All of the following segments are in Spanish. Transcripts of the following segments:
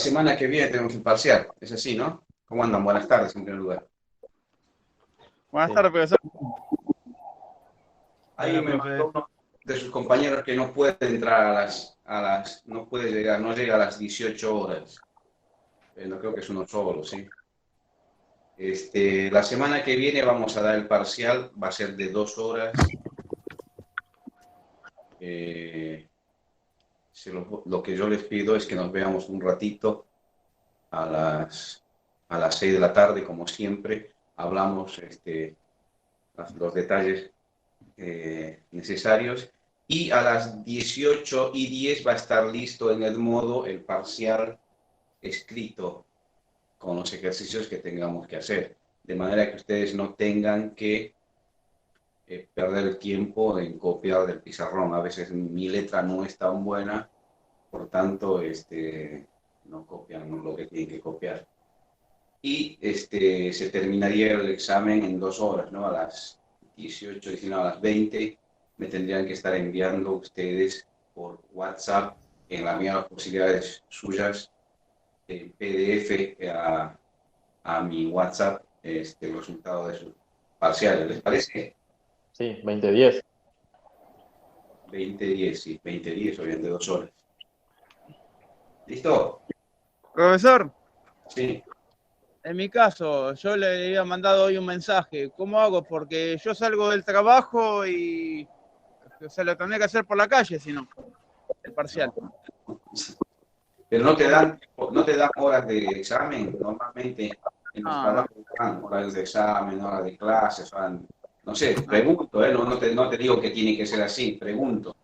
semana que viene tenemos un parcial, es así, ¿no? ¿Cómo andan? Buenas tardes, en primer lugar. Buenas tardes, profesor. Ahí me mandó uno de sus compañeros que no puede entrar no puede llegar, no llega a las 18 horas. No creo que es uno solo, ¿sí? La semana que viene vamos a dar el parcial, va a ser de 2 horas. Lo que yo les pido es que nos veamos un ratito a las 6 de la tarde, como siempre. Hablamos los detalles necesarios. Y a las 18:10 va a estar listo en el modo el parcial escrito con los ejercicios que tengamos que hacer. De manera que ustedes no tengan que perder el tiempo en copiar del pizarrón. A veces mi letra no es tan buena, por tanto, no copian lo que tienen que copiar. Y se terminaría el examen en 2 horas, ¿no? A las 18, 19, a las 20, me tendrían que estar enviando ustedes por WhatsApp, en las mismas posibilidades suyas, en PDF a mi WhatsApp, el resultado de sus parciales. ¿Les parece? Sí, 2010. 20:10, sí, 20:10, obviamente 2 horas. ¿Listo? Profesor, Sí. en mi caso, yo le había mandado hoy un mensaje. ¿Cómo hago? Porque yo salgo del trabajo y lo tendré que hacer por la calle, si no, el parcial. Pero no te dan horas de examen. Normalmente en los trabajos dan horarios de examen, horas de clases, no sé, pregunto, no te digo que tiene que ser así, pregunto.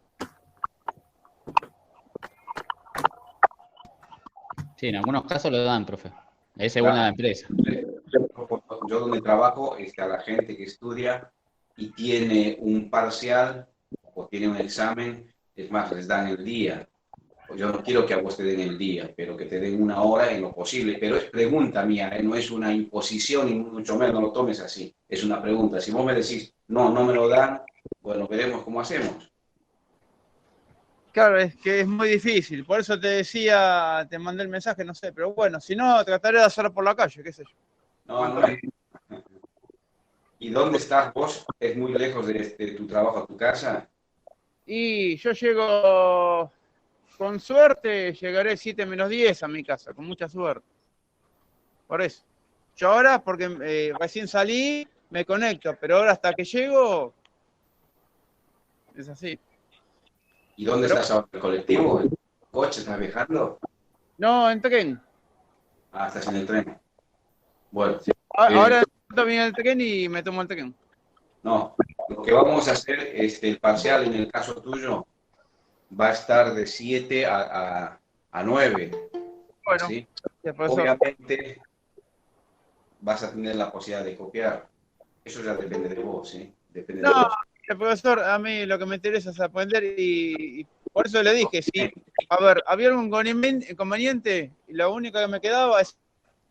Sí, en algunos casos lo dan, profe. Es según la empresa. Yo donde trabajo, a la gente que estudia y tiene un parcial o tiene un examen, es más, les dan el día. Yo no quiero que a vos te den el día, pero que te den una hora en lo posible. Pero es pregunta mía, no es una imposición y mucho menos, no lo tomes así. Es una pregunta. Si vos me decís, no me lo dan, bueno, veremos cómo hacemos. Claro, es que es muy difícil. Por eso te decía, te mandé el mensaje, no sé. Pero bueno, si no, trataré de hacerlo por la calle, qué sé yo. No. ¿Y dónde estás vos? ¿Es muy lejos de tu trabajo a tu casa? Y yo llego, con suerte, llegaré 7:10 a mi casa, con mucha suerte. Por eso. Yo ahora, porque recién salí, me conecto, pero ahora hasta que llego, es así. ¿Y dónde estás ahora? ¿El colectivo? ¿El coche? ¿Estás viajando? No, en tren. Ah, estás en el tren. Bueno. Ahora viene el tren y me tomo el tren. No, lo que vamos a hacer, el parcial en el caso tuyo, va a estar de 7 a 9. Bueno, ¿sí? Profesor. Obviamente vas a tener la posibilidad de copiar. Eso ya depende de vos, ¿sí? Depende de vos. Profesor, a mí lo que me interesa es aprender y por eso le dije, sí. A ver, había algún inconveniente y lo único que me quedaba es,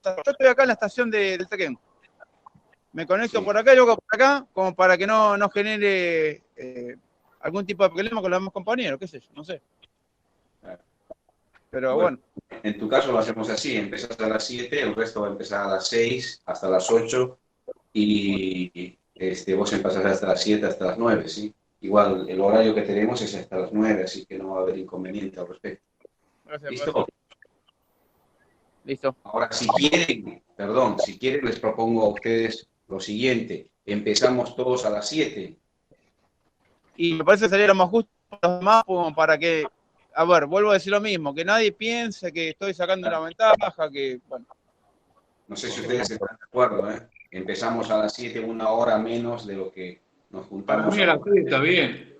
yo estoy acá en la estación del tren. Me conecto por acá y luego por acá, como para que no genere algún tipo de problema con los demás compañeros, qué sé yo, no sé. Pero bueno. En tu caso lo hacemos así, empezás a las 7, el resto va a empezar a las 6, hasta las 8, y vos empezás hasta las 7, hasta las 9, ¿sí? Igual el horario que tenemos es hasta las 9, así que no va a haber inconveniente al respecto. Gracias, ¿Listo? profesor. Listo. Ahora, si quieren, les propongo a ustedes lo siguiente. Empezamos todos a las 7. Y me parece que sería lo más justo los demás como para que, a ver, vuelvo a decir lo mismo, que nadie piense que estoy sacando una ventaja, que, bueno. No sé si ustedes están de acuerdo, ¿eh? Empezamos a las 7, una hora menos de lo que nos juntamos. Para mí a las 6 está bien.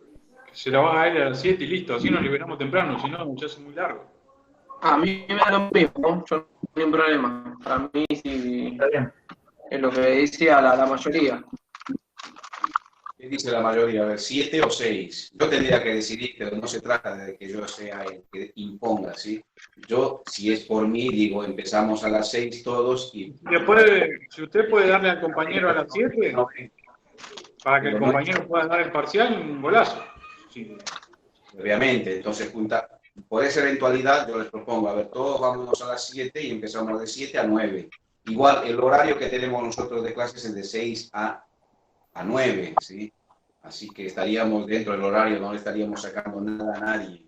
Se la van a ir a las 7 y listo. Así nos liberamos temprano, si no, ya es muy largo. A mí me da lo mismo, yo no tengo problema. Para mí sí es lo que decía la mayoría. ¿Qué dice la mayoría? A ver, 7 o 6. Yo tendría que decidir, pero no se trata de que yo sea el que imponga, ¿sí? Yo, si es por mí, digo, empezamos a las 6 todos y... Si usted puede darle al compañero a las 7, para que el compañero pueda dar el parcial, un golazo. Sí. Obviamente, entonces por esa eventualidad yo les propongo, a ver, todos vámonos a las 7 y empezamos de 7 a 9. Igual, el horario que tenemos nosotros de clases es de 6 a 9, ¿sí? Así que estaríamos dentro del horario, no le estaríamos sacando nada a nadie,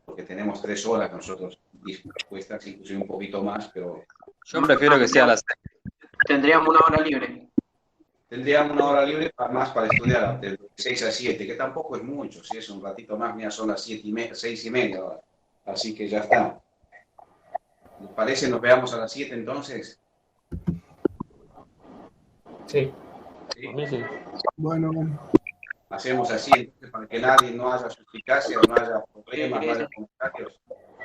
porque tenemos 3 horas nosotros dispuestas, inclusive un poquito más, pero... Yo prefiero que sea a las 6. Tendríamos una hora libre. Tendríamos una hora libre más para estudiar, de 6 a 7, que tampoco es mucho, si es un ratito más, mira, son las 6 y media ahora. Así que ya está. ¿Les parece? ¿Nos veamos a las 7 entonces? Sí. ¿Sí? Sí. Bueno, Hacemos así, entonces, para que nadie no haya suspicacia, no haya problemas, no haya comentarios.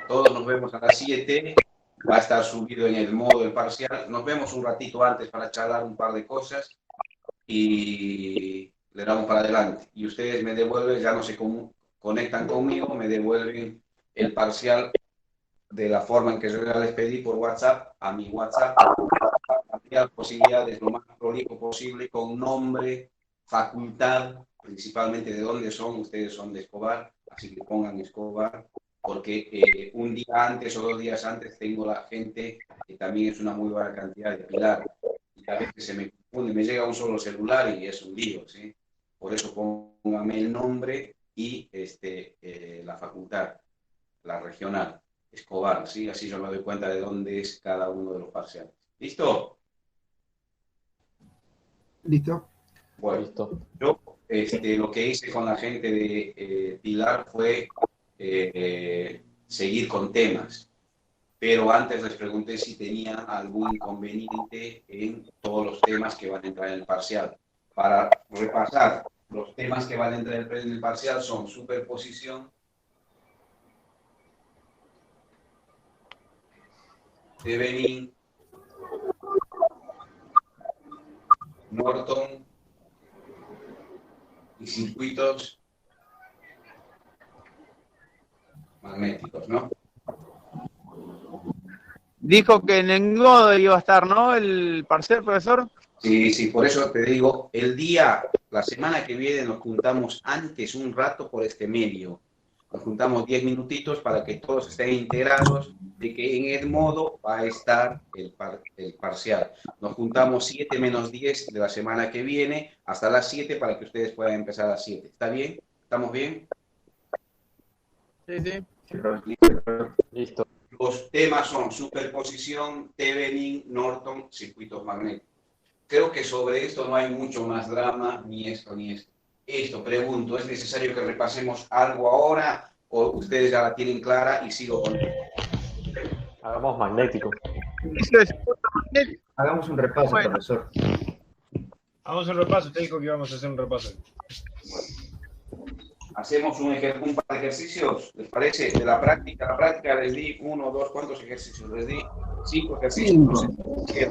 Todos nos vemos a las 7. Va a estar subido en el modo del parcial. Nos vemos un ratito antes para charlar un par de cosas y le damos para adelante. Y ustedes me devuelven, ya no se conectan conmigo, me devuelven el parcial de la forma en que yo ya les pedí por WhatsApp, a mi WhatsApp, las posibilidades lo más prolijo posible, con nombre, facultad, principalmente de dónde son. Ustedes son de Escobar, así que pongan Escobar, porque un día antes o 2 días antes tengo la gente, que también es una muy buena cantidad de Pilar, y a veces se me confunde, me llega un solo celular y es un lío, ¿sí? Por eso pónganme el nombre y la facultad, la regional, Escobar, ¿sí? Así yo me doy cuenta de dónde es cada uno de los parciales. ¿Listo? listo. Bueno, Listo. yo lo que hice con la gente de Pilar fue seguir con temas, pero antes les pregunté si tenían algún inconveniente en todos los temas que van a entrar en el parcial. Para repasar, los temas que van a entrar en el parcial son superposición, Thevenin, Norton y circuitos magnéticos, ¿no? Dijo que en Engodo iba a estar, ¿no? El parcial, profesor. Sí, por eso te digo, la semana que viene nos juntamos antes un rato por este medio. Nos juntamos 10 minutitos para que todos estén integrados de que en el modo va a estar el parcial. Nos juntamos 7 menos 10 de la semana que viene hasta las 7 para que ustedes puedan empezar a las 7. ¿Está bien? ¿Estamos bien? Sí, sí. Listo. Los temas son superposición, Thevenin, Norton, circuitos magnéticos. Creo que sobre esto no hay mucho más drama, ni esto, ni esto. Esto, pregunto, ¿es necesario que repasemos algo ahora o ustedes ya la tienen clara y sigo con... Hagamos magnético. Eso es magnético. Hagamos un repaso, Bueno. profesor. Vamos a un repaso, usted dijo que íbamos a hacer un repaso. Hacemos un par de ejercicios, ¿les parece? De la práctica les di 1, 2, ¿cuántos ejercicios? Les di 5 ejercicios. No sé.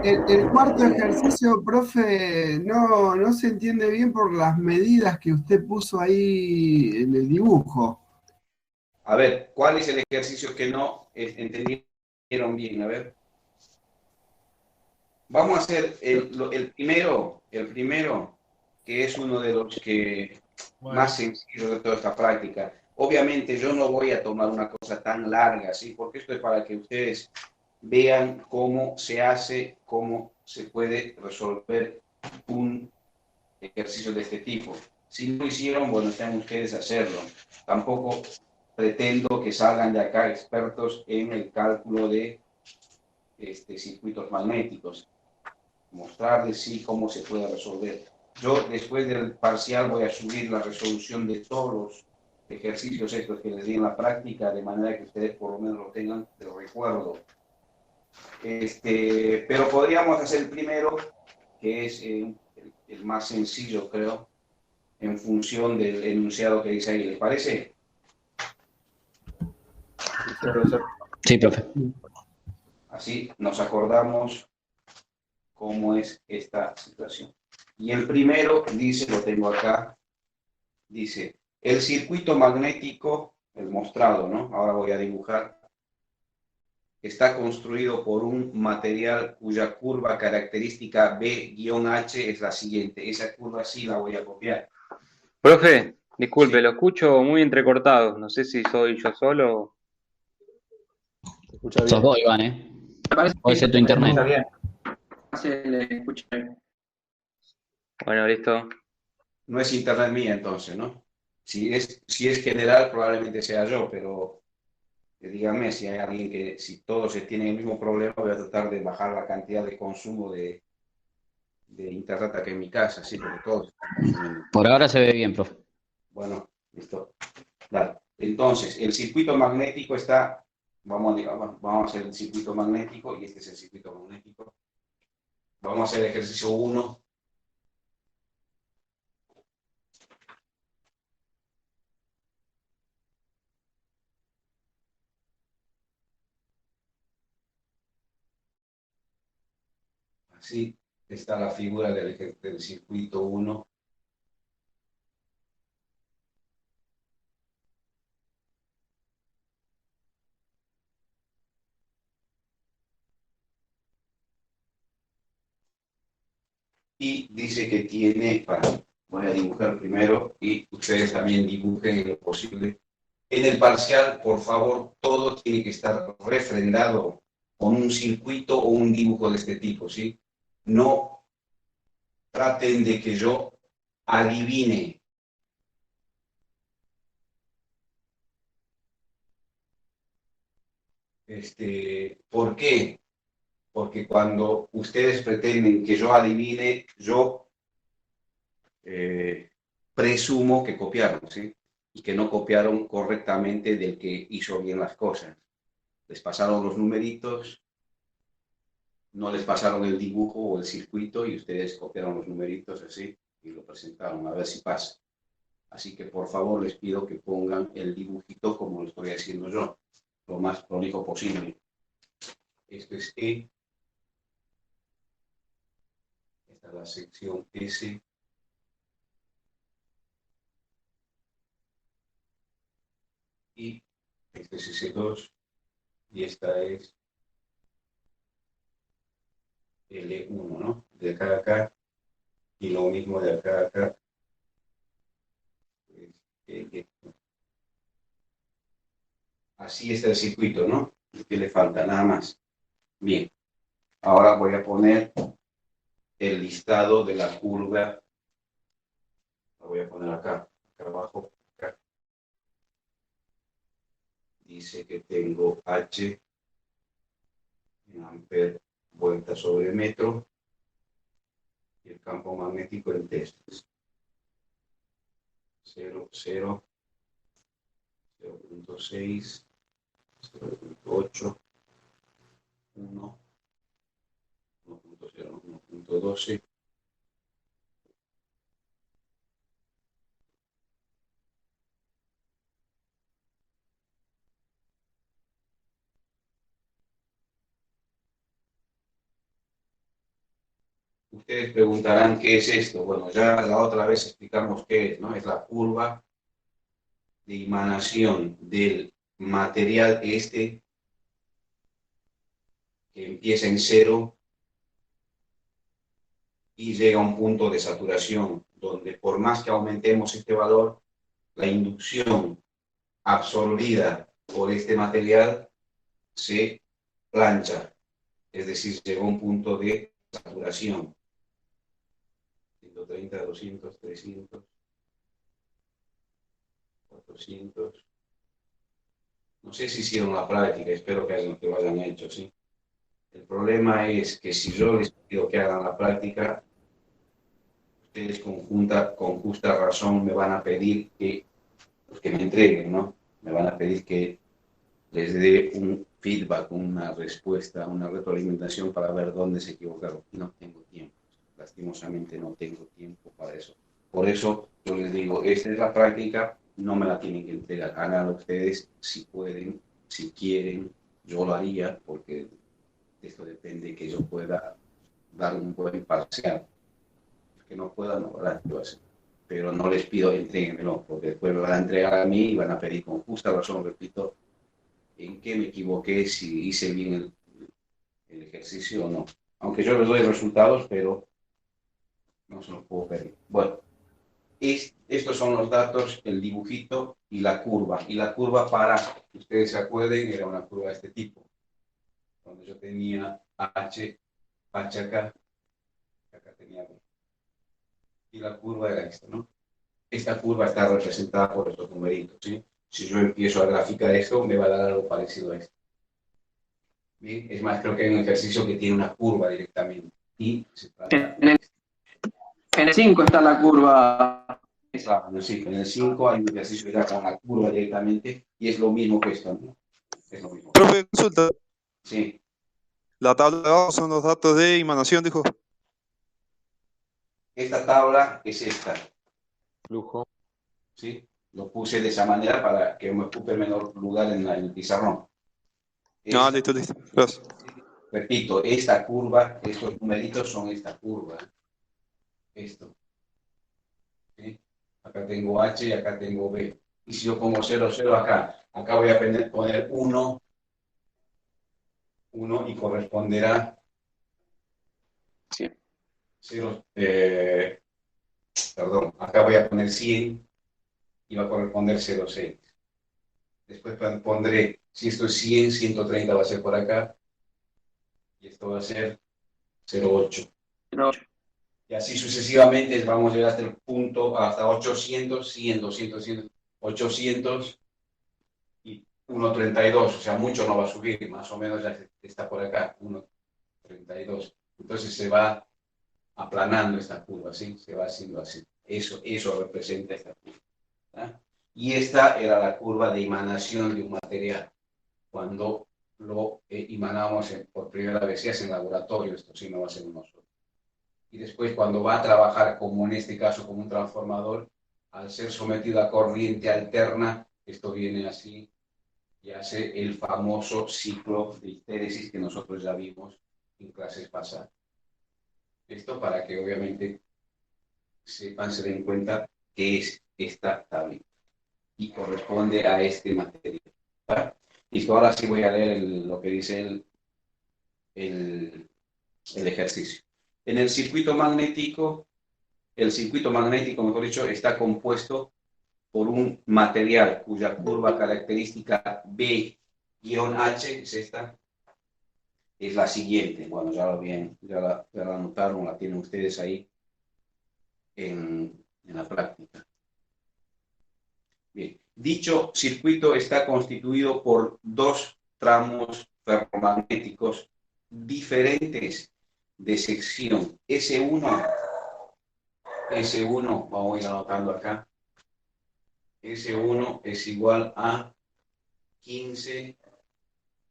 El cuarto ejercicio, profe, no se entiende bien por las medidas que usted puso ahí en el dibujo. A ver, ¿cuál es el ejercicio que no entendieron bien? A ver. Vamos a hacer el primero, que es uno de los que más sencillos de toda esta práctica. Obviamente yo no voy a tomar una cosa tan larga, ¿sí? Porque esto es para que ustedes vean cómo se hace, cómo se puede resolver un ejercicio de este tipo. Si no lo hicieron, bueno, están ustedes a hacerlo. Tampoco pretendo que salgan de acá expertos en el cálculo de circuitos magnéticos. Mostrarles sí cómo se puede resolver. Yo después del parcial voy a subir la resolución de todos los ejercicios estos que les di en la práctica, de manera que ustedes por lo menos lo tengan de recuerdo. Pero podríamos hacer el primero, que es el más sencillo, creo, en función del enunciado que dice ahí. ¿Les parece? Sí, profe. Así nos acordamos cómo es esta situación. Y el primero dice, lo tengo acá, dice, el circuito magnético, el mostrado, ¿no? Ahora voy a dibujar. Está construido por un material cuya curva característica B-H es la siguiente. Esa curva sí la voy a copiar. Profe, Disculpe, lo escucho muy entrecortado. No sé si soy yo solo o... Se escucha Sos bien. vos, Iván, Me parece Puede ser tu internet. bien. se le escucha bien. Bueno, listo. No es internet mía entonces, ¿no? Si es general, probablemente sea yo, pero dígame si hay alguien si todos tienen el mismo problema, voy a tratar de bajar la cantidad de consumo de internet aquí en mi casa, sí, porque todos están consumiendo. Por ahora se ve bien, profe. Bueno, listo. Vale. Entonces, el circuito magnético está, vamos a hacer el circuito magnético y este es el circuito magnético. Vamos a hacer el ejercicio 1. Así está la figura del circuito 1. Y dice que tiene, voy a dibujar primero y ustedes también dibujen en lo posible. En el parcial, por favor, todo tiene que estar refrendado con un circuito o un dibujo de este tipo, ¿sí? No traten de que yo adivine. ¿Por qué? Porque cuando ustedes pretenden que yo adivine, yo presumo que copiaron, ¿sí? Y que no copiaron correctamente del que hizo bien las cosas. Les pasaron los numeritos, no les pasaron el dibujo o el circuito y ustedes copiaron los numeritos así y lo presentaron, a ver si pasa. Así que por favor les pido que pongan el dibujito como lo estoy haciendo yo, lo más prolijo posible. Esto es E. Esta es la sección S. Y este es S2. Y esta es L1, ¿no? De acá a acá. Y lo mismo de acá a acá. Así está el circuito, ¿no? ¿Qué le falta? Nada más. Bien. Ahora voy a poner el listado de la curva. La voy a poner acá abajo. Acá. Dice que tengo H en amper vuelta sobre metro y el campo magnético en testes. 0, 0, 0.6, 0.8, 1, 1.0, 1.12. Ustedes preguntarán qué es esto. Bueno, ya la otra vez explicamos qué es, ¿no? Es la curva de emanación del material que empieza en 0 y llega a un punto de saturación, donde por más que aumentemos este valor, la inducción absorbida por este material se plancha, es decir, llega a un punto de saturación. 130, 200, 300, 400. No sé si hicieron la práctica, espero que lo hayan hecho, ¿sí? El problema es que si yo les pido que hagan la práctica, ustedes con justa razón me van a pedir que me entreguen, ¿no? Me van a pedir que les dé un feedback, una respuesta, una retroalimentación para ver dónde se equivocaron. No tengo tiempo, lastimosamente no tengo tiempo para eso. Por eso yo les digo, esta es la práctica, no me la tienen que entregar. Háganlo ustedes si pueden, si quieren, yo lo haría, porque esto depende de que yo pueda dar un buen parcial. Que no pueda, no, ¿verdad? Pero no les pido entréguenmelo, porque después me van a entregar a mí y van a pedir con justa razón, repito, en qué me equivoqué, si hice bien el ejercicio o no. Aunque yo les doy resultados, pero no se los puedo pedir. Bueno, Estos son los datos, el dibujito y la curva. Y la curva, para que ustedes se acuerden, era una curva de este tipo. Donde yo tenía H acá tenía B. Y la curva era esta, ¿no? Esta curva está representada por estos numeritos, ¿sí? Si yo empiezo a graficar esto, me va a dar algo parecido a esto. Bien, es más, creo que hay un ejercicio que tiene una curva directamente. Y se trata... En el 5 está la curva. Claro, en el 5 hay un ejercicio que da con la curva directamente y es lo mismo que esto, ¿no? Es lo mismo. Profe, consulta. Sí. La tabla de abajo son los datos de emanación, dijo. Esta tabla es esta. Flujo. ¿Sí? Lo puse de esa manera para que me ocupe menor lugar en el pizarrón. Ah, listo. Gracias. Repito, esta curva, estos numeritos son esta curva. Esto. ¿Sí? Acá tengo H y acá tengo B. Y si yo pongo 0, 0 acá voy a poner 1 y corresponderá 0, perdón, acá voy a poner 100 y va a corresponder 0,6. Después pondré, si esto es 100, 130 va a ser por acá y esto va a ser 0,8. Y así sucesivamente vamos a llegar hasta el punto, hasta 800, 100, 200, 100, 800 y 1,32. O sea, mucho no va a subir, más o menos ya está por acá, 1,32. Entonces se va aplanando esta curva, ¿sí? Se va haciendo así. Eso representa esta curva. ¿Ah? Y esta era la curva de emanación de un material. Cuando lo emanamos por primera vez, se hace en laboratorio, esto sí no va a ser uno solo. Y después, cuando va a trabajar, como en este caso, como un transformador, al ser sometido a corriente alterna, esto viene así y hace el famoso ciclo de histéresis que nosotros ya vimos en clases pasadas. Esto para que obviamente sepan, se den cuenta que es esta tablita y corresponde a este material. ¿Vale? Listo, ahora sí voy a leer lo que dice el ejercicio. En el circuito magnético, mejor dicho, está compuesto por un material cuya curva característica B-H es esta, es la siguiente. Bueno, ya la anotaron, la tienen ustedes ahí en la práctica. Bien. Dicho circuito está constituido por dos tramos ferromagnéticos diferentes de sección. S1, vamos a ir anotando acá. S1 es igual a 15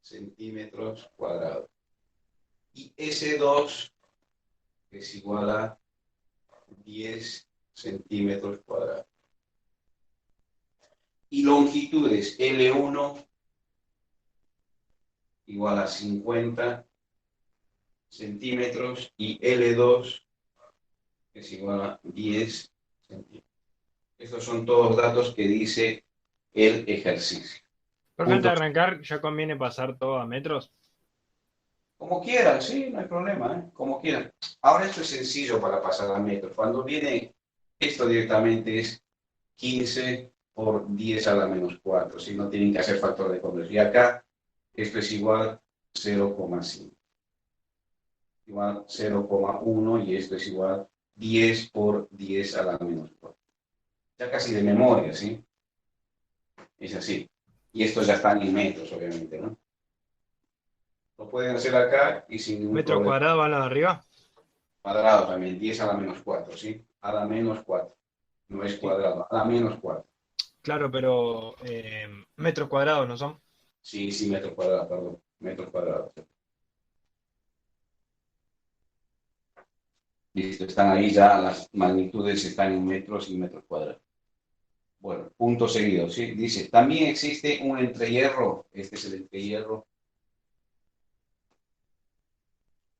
centímetros cuadrados. Y S2 es igual a 10 centímetros cuadrados. Y longitudes L1 igual a 50 centímetros y L2 es igual a 10 centímetros. Estos son todos datos que dice el ejercicio. Por antes de arrancar, ¿ya conviene pasar todo a metros? Como quieran, sí, no hay problema, ¿eh? Como quieran. Ahora esto es sencillo para pasar a metros. Cuando viene esto directamente es 15 por 10 a la menos 4, ¿sí? No tienen que hacer factor de conversión. Y acá esto es igual a 0,5. Igual 0,1 y esto es igual a 10 por 10 a la menos 4. Ya casi de memoria, ¿sí? Es así. Y estos ya están en metros, obviamente, ¿no? Lo pueden hacer acá y sin ningún ¿Metros problema. cuadrados van a la de arriba? Cuadrado también, 10 a la menos 4, ¿sí? A la menos 4. No es cuadrado, a la menos 4. Claro, pero metros cuadrados no son. Sí, metros cuadrados, perdón. Metros cuadrados. Listo, están ahí ya, las magnitudes están en metros y metros cuadrados. Bueno, punto seguido, ¿sí? Dice, también existe un entrehierro, este es el entrehierro,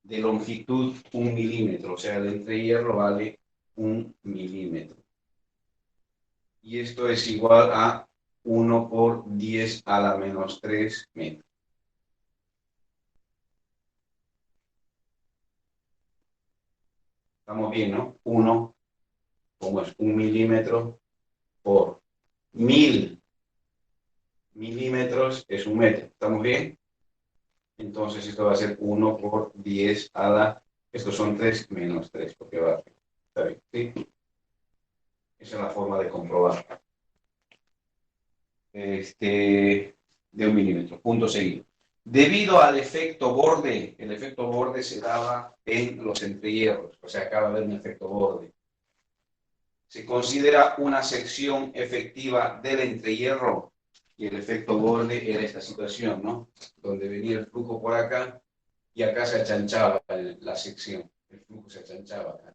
de longitud 1 milímetro, o sea, el entrehierro vale 1 milímetro. Y esto es igual a 1 por 10 a la menos 3 metros. Estamos bien, ¿no? 1, como es 1 milímetro, por 1000 milímetros es 1 metro. ¿Estamos bien? Entonces esto va a ser 1 por 10 a la... Estos son 3 menos 3, porque va a ser... ¿Está bien? ¿Sí? Esa es la forma de comprobar. De 1 milímetro. Punto seguido. Debido al efecto borde, el efecto borde se daba en los entrehierros, o sea, acaba de haber un efecto borde. Se considera una sección efectiva del entrehierro, y el efecto borde era esta situación, ¿no? Donde venía el flujo por acá y acá se achanchaba la sección, el flujo se achanchaba acá.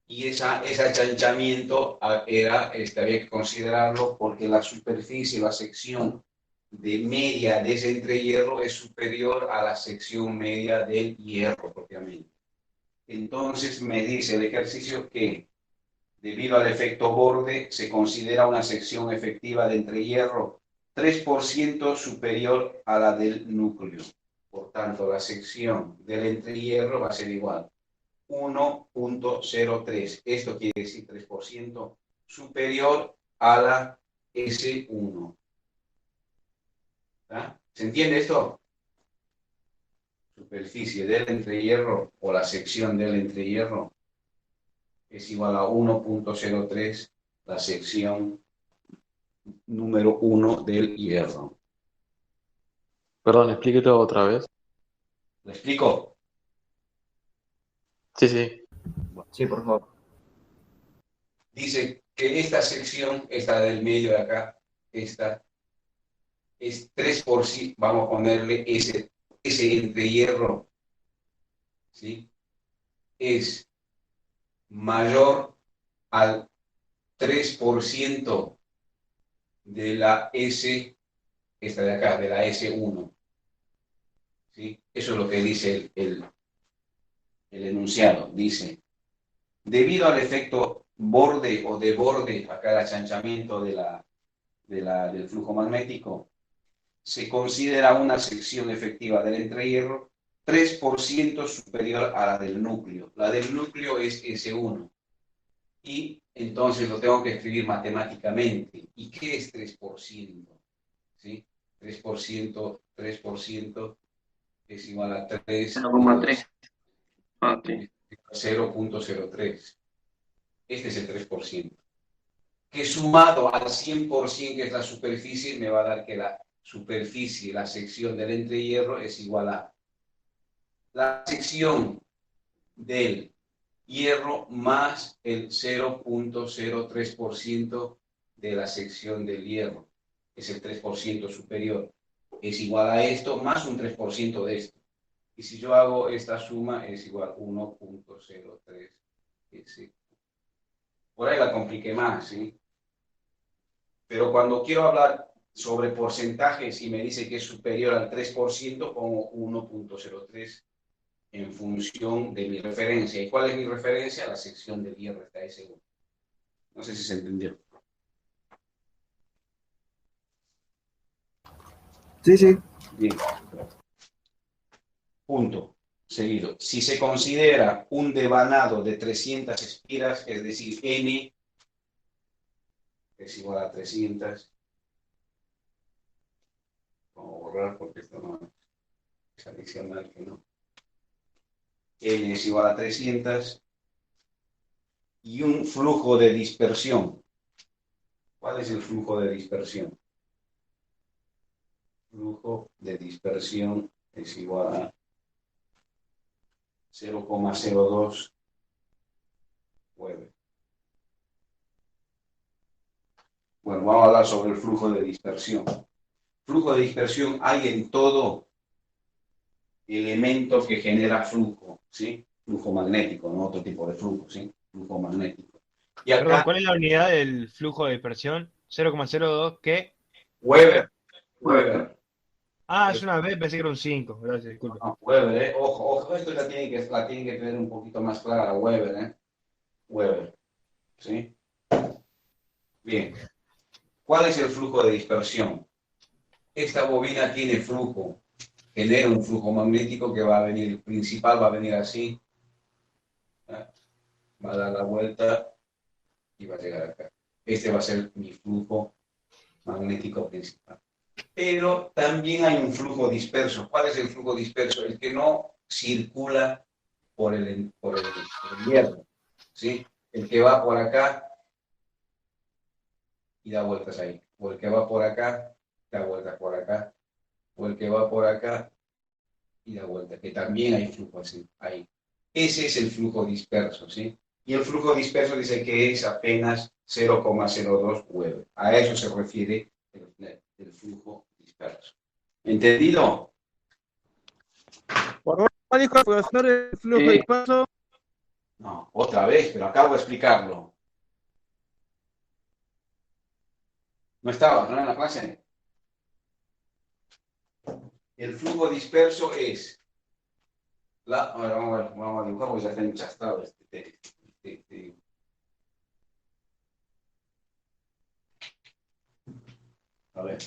Y ese achanchamiento había que considerarlo porque la superficie, la sección de media de ese entrehierro es superior a la sección media del hierro propiamente. Entonces me dice el ejercicio que debido al efecto borde se considera una sección efectiva de entrehierro 3% superior a la del núcleo. Por tanto, la sección del entrehierro va a ser igual 1.03. Esto quiere decir 3% superior a la S1. ¿Ah? ¿Se entiende esto? Superficie del entrehierro o la sección del entrehierro es igual a 1.03, la sección número 1 del hierro. Perdón, explíquelo otra vez. ¿Lo explico? Sí, sí. Sí, por favor. Dice que esta sección, esta del medio de acá, esta es 3%, vamos a ponerle ese entrehierro, ¿sí? Es mayor al 3% de la S, esta de acá, de la S1. ¿Sí? Eso es lo que dice el enunciado. Dice, debido al efecto borde o de borde, acá el achanchamiento del flujo magnético, se considera una sección efectiva del entrehierro 3% superior a la del núcleo. La del núcleo es S1. Y entonces lo tengo que escribir matemáticamente. ¿Y qué es 3%? ¿Sí? 3% es igual a 3. 0,3. Ah, sí. 0.03. Este es el 3%. Que sumado al 100%, que es la superficie, me va a dar que la superficie, la sección del entrehierro es igual a la sección del hierro más el 0.03% de la sección del hierro. Es el 3% superior. Es igual a esto más un 3% de esto. Y si yo hago esta suma es igual a 1.03. Por ahí la compliqué más, ¿sí? Pero cuando quiero hablar sobre porcentajes y me dice que es superior al 3%, pongo 1.03 en función de mi referencia. ¿Y cuál es mi referencia? La sección del hierro, está S1. No sé si se entendió. Sí, sí. Bien. Punto. Seguido. Si se considera un devanado de 300 espiras, es decir, N es igual a 300. Vamos a borrar porque esto no es adicional, que no. N es igual a 300. Y un flujo de dispersión. ¿Cuál es el flujo de dispersión? Flujo de dispersión es igual a 0,02 Weber. Bueno, vamos a hablar sobre el flujo de dispersión. Flujo de dispersión hay en todo elemento que genera flujo, ¿sí? Flujo magnético, no otro tipo de flujo, ¿sí? Flujo magnético. Y acá, Perdón, ¿cuál es la unidad del flujo de dispersión? 0,02, ¿qué? Weber. Ah, es una B, pensé que era un 5. Gracias, disculpe. No, Weber, ojo, esto la tienen que tener un poquito más clara, Weber, Weber, ¿sí? Bien. ¿Cuál es el flujo de dispersión? Esta bobina tiene flujo, genera un flujo magnético que va a venir, el principal va a venir así, va a dar la vuelta y va a llegar acá. Este va a ser mi flujo magnético principal. Pero también hay un flujo disperso. ¿Cuál es el flujo disperso? El que no circula por el hierro, ¿sí? El que va por acá y da vueltas ahí. O el que va por acá, da vueltas por acá. O el que va por acá y da vueltas. Que también hay flujo así, ahí. Ese es el flujo disperso, ¿sí? Y el flujo disperso dice que es apenas 0,02 web. A eso se refiere el flujo disperso. ¿Entendido? Por favor, dijo el profesor, el flujo disperso. No, otra vez, pero acabo de explicarlo. ¿No estabas, no, en la clase? El flujo disperso es... Ahora vamos a dibujar porque ya está enchastado A ver.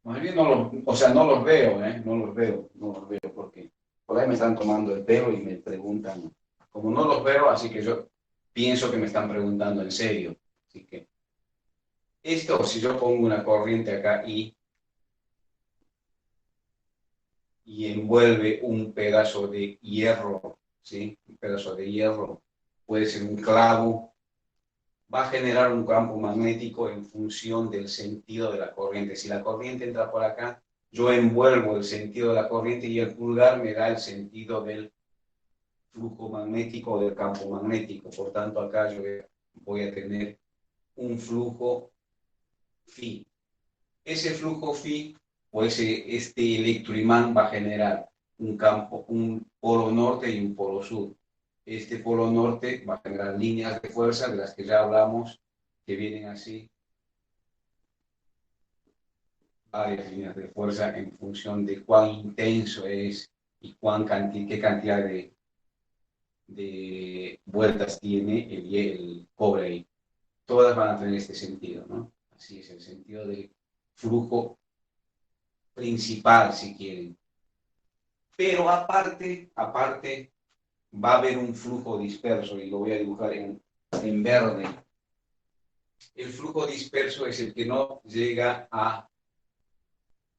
Más bien no los veo, no los veo porque por ahí me están tomando el pelo y me preguntan. Como no los veo, así que yo pienso que me están preguntando en serio. Así que esto, si yo pongo una corriente acá y envuelve un pedazo de hierro, ¿sí? Un pedazo de hierro, puede ser un clavo, va a generar un campo magnético en función del sentido de la corriente. Si la corriente entra por acá, yo envuelvo el sentido de la corriente y el pulgar me da el sentido del flujo magnético o del campo magnético. Por tanto, acá yo voy a tener un flujo phi. Ese flujo phi o este electroimán va a generar un campo, un polo norte y un polo sur. Este polo norte va a generar líneas de fuerza de las que ya hablamos, que vienen así. Varias líneas de fuerza en función de cuán intenso es y qué cantidad de vueltas tiene el cobre ahí. Todas van a tener este sentido, ¿no? Así es el sentido del flujo principal, si quieren. Pero aparte, va a haber un flujo disperso, y lo voy a dibujar en verde. El flujo disperso es el que no llega a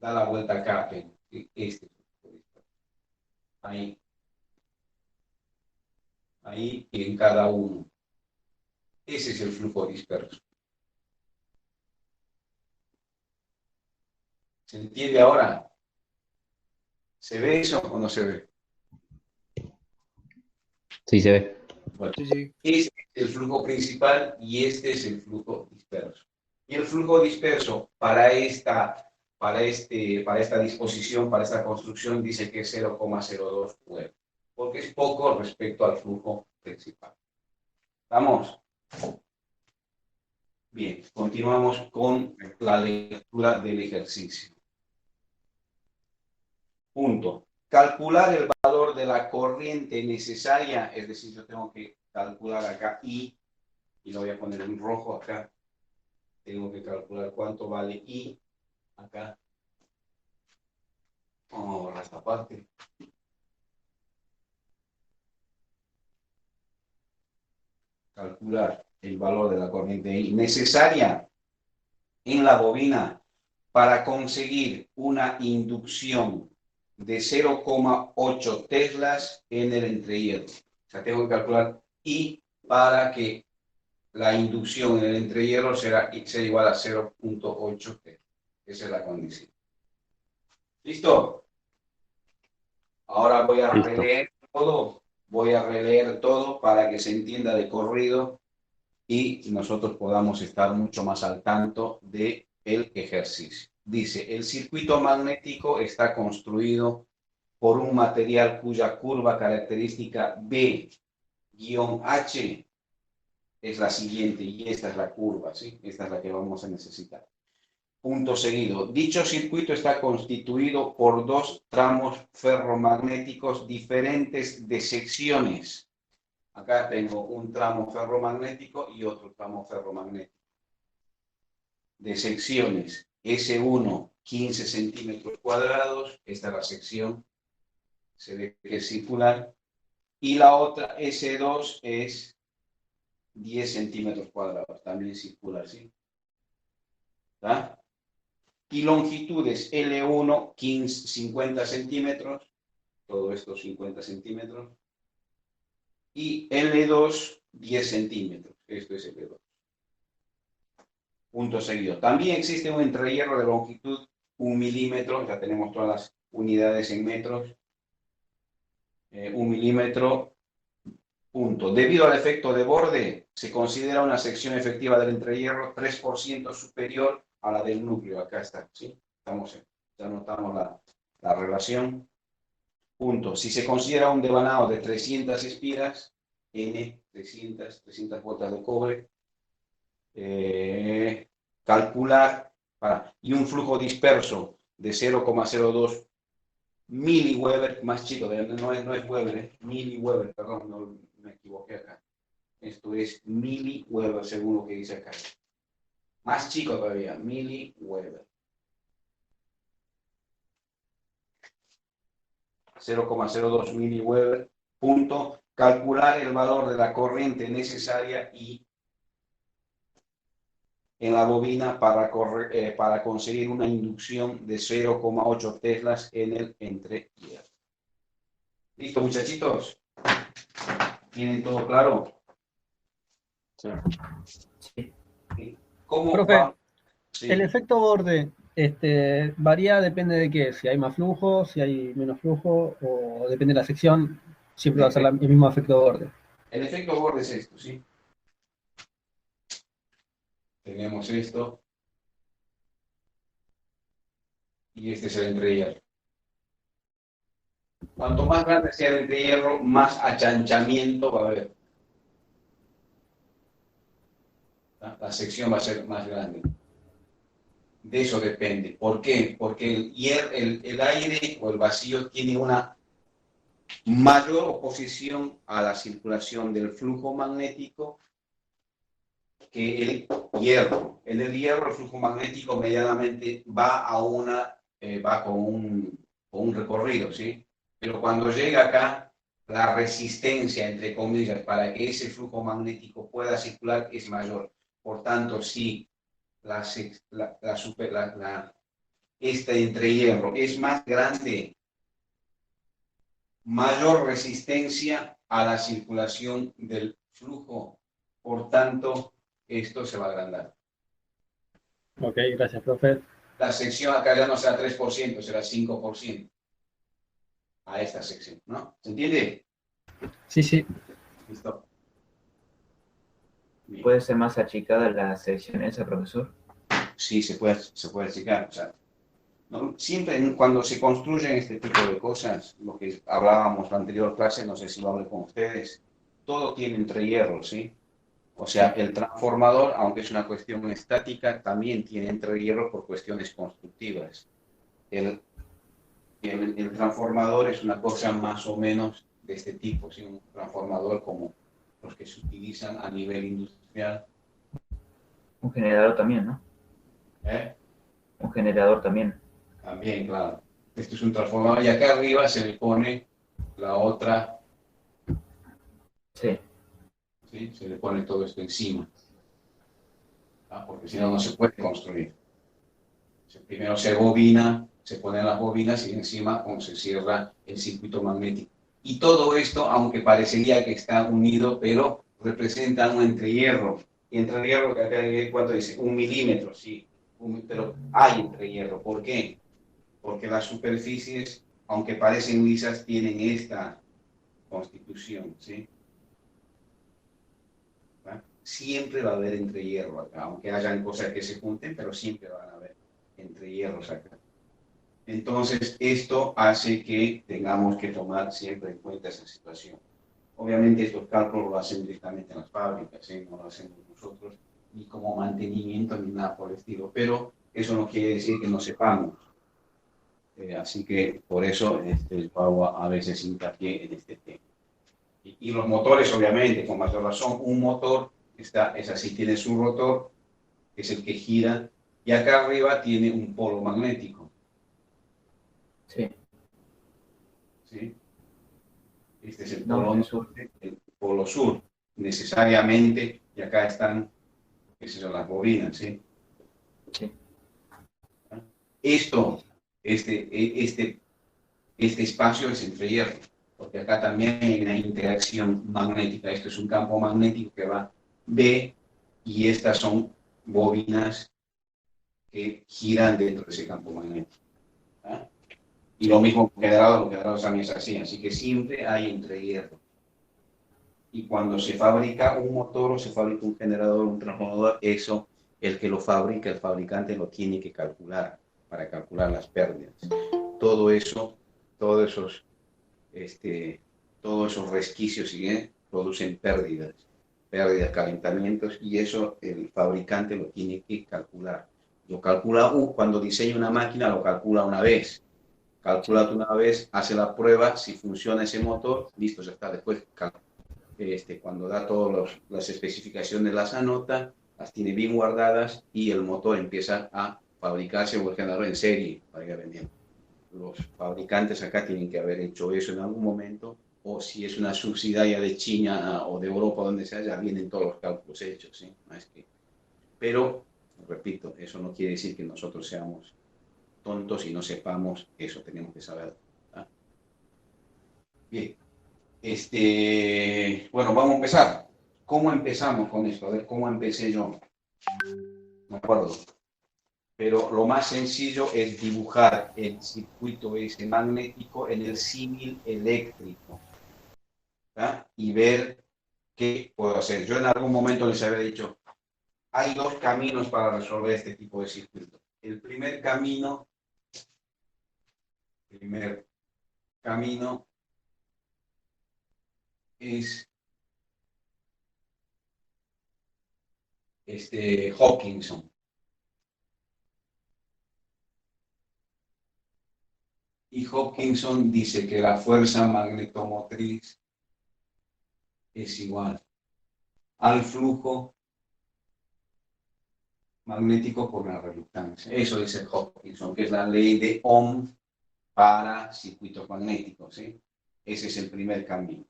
dar la vuelta acá, este flujo disperso. Ahí y en cada uno. Ese es el flujo disperso. ¿Se entiende ahora? ¿Se ve eso o no se ve? Sí, se ve. Bueno, Sí. este es el flujo principal y este es el flujo disperso. Y el flujo disperso para esta disposición, para esta construcción, dice que es 0,02 web, porque es poco respecto al flujo principal. ¿Vamos? Bien, continuamos con la lectura del ejercicio. Punto. Calcular el valor de la corriente necesaria, es decir, yo tengo que calcular acá I, y lo voy a poner en rojo acá. Tengo que calcular cuánto vale I acá. Vamos a borrar esta parte. Calcular el valor de la corriente I necesaria en la bobina para conseguir una inducción de 0,8 teslas en el entrehierro. O sea, tengo que calcular I para que la inducción en el entrehierro sea igual a 0,8 teslas. Esa es la condición. ¿Listo? Ahora voy a releer todo. Voy a releer todo para que se entienda de corrido y nosotros podamos estar mucho más al tanto del ejercicio. Dice, el circuito magnético está construido por un material cuya curva característica B-H es la siguiente, y esta es la curva, ¿sí? Esta es la que vamos a necesitar. Punto seguido. Dicho circuito está constituido por dos tramos ferromagnéticos diferentes de secciones. Acá tengo un tramo ferromagnético y otro tramo ferromagnético. De secciones. S1, 15 centímetros cuadrados. Esta es la sección. Se ve que es circular. Y la otra, S2, es 10 centímetros cuadrados, también circular, ¿sí? ¿Está? Y longitudes L1, 15, 50 centímetros, todo esto 50 centímetros, y L2, 10 centímetros, esto es L2. Punto seguido. También existe un entrehierro de longitud 1 milímetro, ya tenemos todas las unidades en metros, 1 milímetro, punto. Debido al efecto de borde, se considera una sección efectiva del entrehierro 3% superior a la del núcleo. Acá está, ¿sí? Ya notamos la relación. Punto. Si se considera un devanado de 300 espiras, N, 300 vueltas de cobre, calcular, y un flujo disperso de 0,02 miliweber, más chico, no es Weber, miliweber, perdón, no me equivoqué acá. Esto es miliweber, según lo que dice acá. Más chico todavía, miliweber. 0,02 miliweber, punto. Calcular el valor de la corriente necesaria y en la bobina para conseguir una inducción de 0,8 teslas en el entrehierro. ¿Listo, muchachitos? ¿Tienen todo claro? Sí. ¿Cómo Profe, va? Sí. el efecto borde varía, depende de qué, si hay más flujo, si hay menos flujo, o depende de la sección, siempre va a ser el mismo efecto borde. El efecto borde es esto, ¿sí? Tenemos esto. Y este es el entrehierro. Cuanto más grande sea el entrehierro, más achanchamiento va a haber. La sección va a ser más grande. De eso depende. ¿Por qué? Porque el aire o el vacío tiene una mayor oposición a la circulación del flujo magnético que el hierro. En el hierro el flujo magnético medianamente va con un recorrido, ¿sí? Pero cuando llega acá, la resistencia, entre comillas, para que ese flujo magnético pueda circular es mayor. Por tanto, si este entrehierro es más grande, mayor resistencia a la circulación del flujo. Por tanto, esto se va a agrandar. Ok, gracias, profe. La sección acá ya no será 3%, será 5%. A esta sección, ¿no? ¿Se entiende? Sí, sí. Listo. Bien. ¿Puede ser más achicada la sección esa, profesor? Sí, se puede achicar. O sea, ¿no? Siempre cuando se construyen este tipo de cosas, lo que hablábamos en la anterior clase, no sé si lo hablé con ustedes, todo tiene entrehierros, ¿sí? O sea, el transformador, aunque es una cuestión estática, también tiene entrehierro por cuestiones constructivas. El transformador es una cosa más o menos de este tipo, ¿sí? Un transformador como los que se utilizan a nivel industrial. Un generador también, ¿no? Un generador también. También, claro. Esto es un transformador y acá arriba se le pone la otra. Sí. ¿Sí? Se le pone todo esto encima. Porque si no, no se puede construir. Primero se bobina, se ponen las bobinas y encima se cierra el circuito magnético. Y todo esto, aunque parecería que está unido, pero representa un entrehierro. Y entrehierro que acá, ¿cuánto dice? 1 milímetro, sí. Pero hay entrehierro. ¿Por qué? Porque las superficies, aunque parecen lisas, tienen esta constitución, ¿sí? Siempre va a haber entrehierro acá, aunque hayan cosas que se junten, pero siempre van a haber entrehierros acá. Entonces, esto hace que tengamos que tomar siempre en cuenta esa situación. Obviamente, estos cálculos lo hacen directamente en las fábricas, ¿sí? No lo hacemos nosotros, ni como mantenimiento, ni nada por el estilo, pero eso no quiere decir que no sepamos. Así que, por eso, yo hago a veces hincapié en este tema. Y los motores, obviamente, con mayor razón, un motor es así, tiene su rotor, que es el que gira, y acá arriba tiene un polo magnético. Sí. ¿Sí? Este es el polo norte, el polo sur. Necesariamente, Y acá están, esas son las bobinas, ¿sí? Sí. Este espacio es entre hierro, porque acá también hay una interacción magnética. Esto es un campo magnético que va B, y estas son bobinas que giran dentro de ese campo magnético. ¿Ah? Y lo mismo con los generadores también es así que siempre hay entre hierro. Y cuando se fabrica un motor o se fabrica un generador, un transformador, eso, el que lo fabrica, el fabricante lo tiene que calcular para calcular las pérdidas. Todo eso, todos esos resquicios producen pérdidas, calentamientos, y eso el fabricante lo tiene que calcular. Lo calcula cuando diseña una máquina, lo calcula una vez. Calcula una vez, hace la prueba, si funciona ese motor, listo, ya está. Después, cuando da todas las especificaciones, las anota, las tiene bien guardadas, y el motor empieza a fabricarse o el generador en serie para ir vendiendo. Los fabricantes acá tienen que haber hecho eso en algún momento, o si es una subsidiaria de China o de Europa, donde sea, ya vienen todos los cálculos hechos, ¿sí? No es que... Pero, repito, eso no quiere decir que nosotros seamos tontos y no sepamos eso, tenemos que saber. ¿Ah? Bien. Bueno, vamos a empezar. ¿Cómo empezamos con esto? A ver, ¿cómo empecé yo? No me acuerdo. Pero lo más sencillo es dibujar el circuito ese magnético en el símil eléctrico, ¿tá? Y ver qué puedo hacer. Yo en algún momento les había dicho, hay dos caminos para resolver este tipo de circuito. El primer camino es Hopkinson. Y Hopkinson dice que la fuerza magnetomotriz es igual al flujo magnético por la reluctancia. Eso dice Hopkinson, que es la ley de Ohm para circuitos magnéticos, ¿sí? Ese es el primer camino.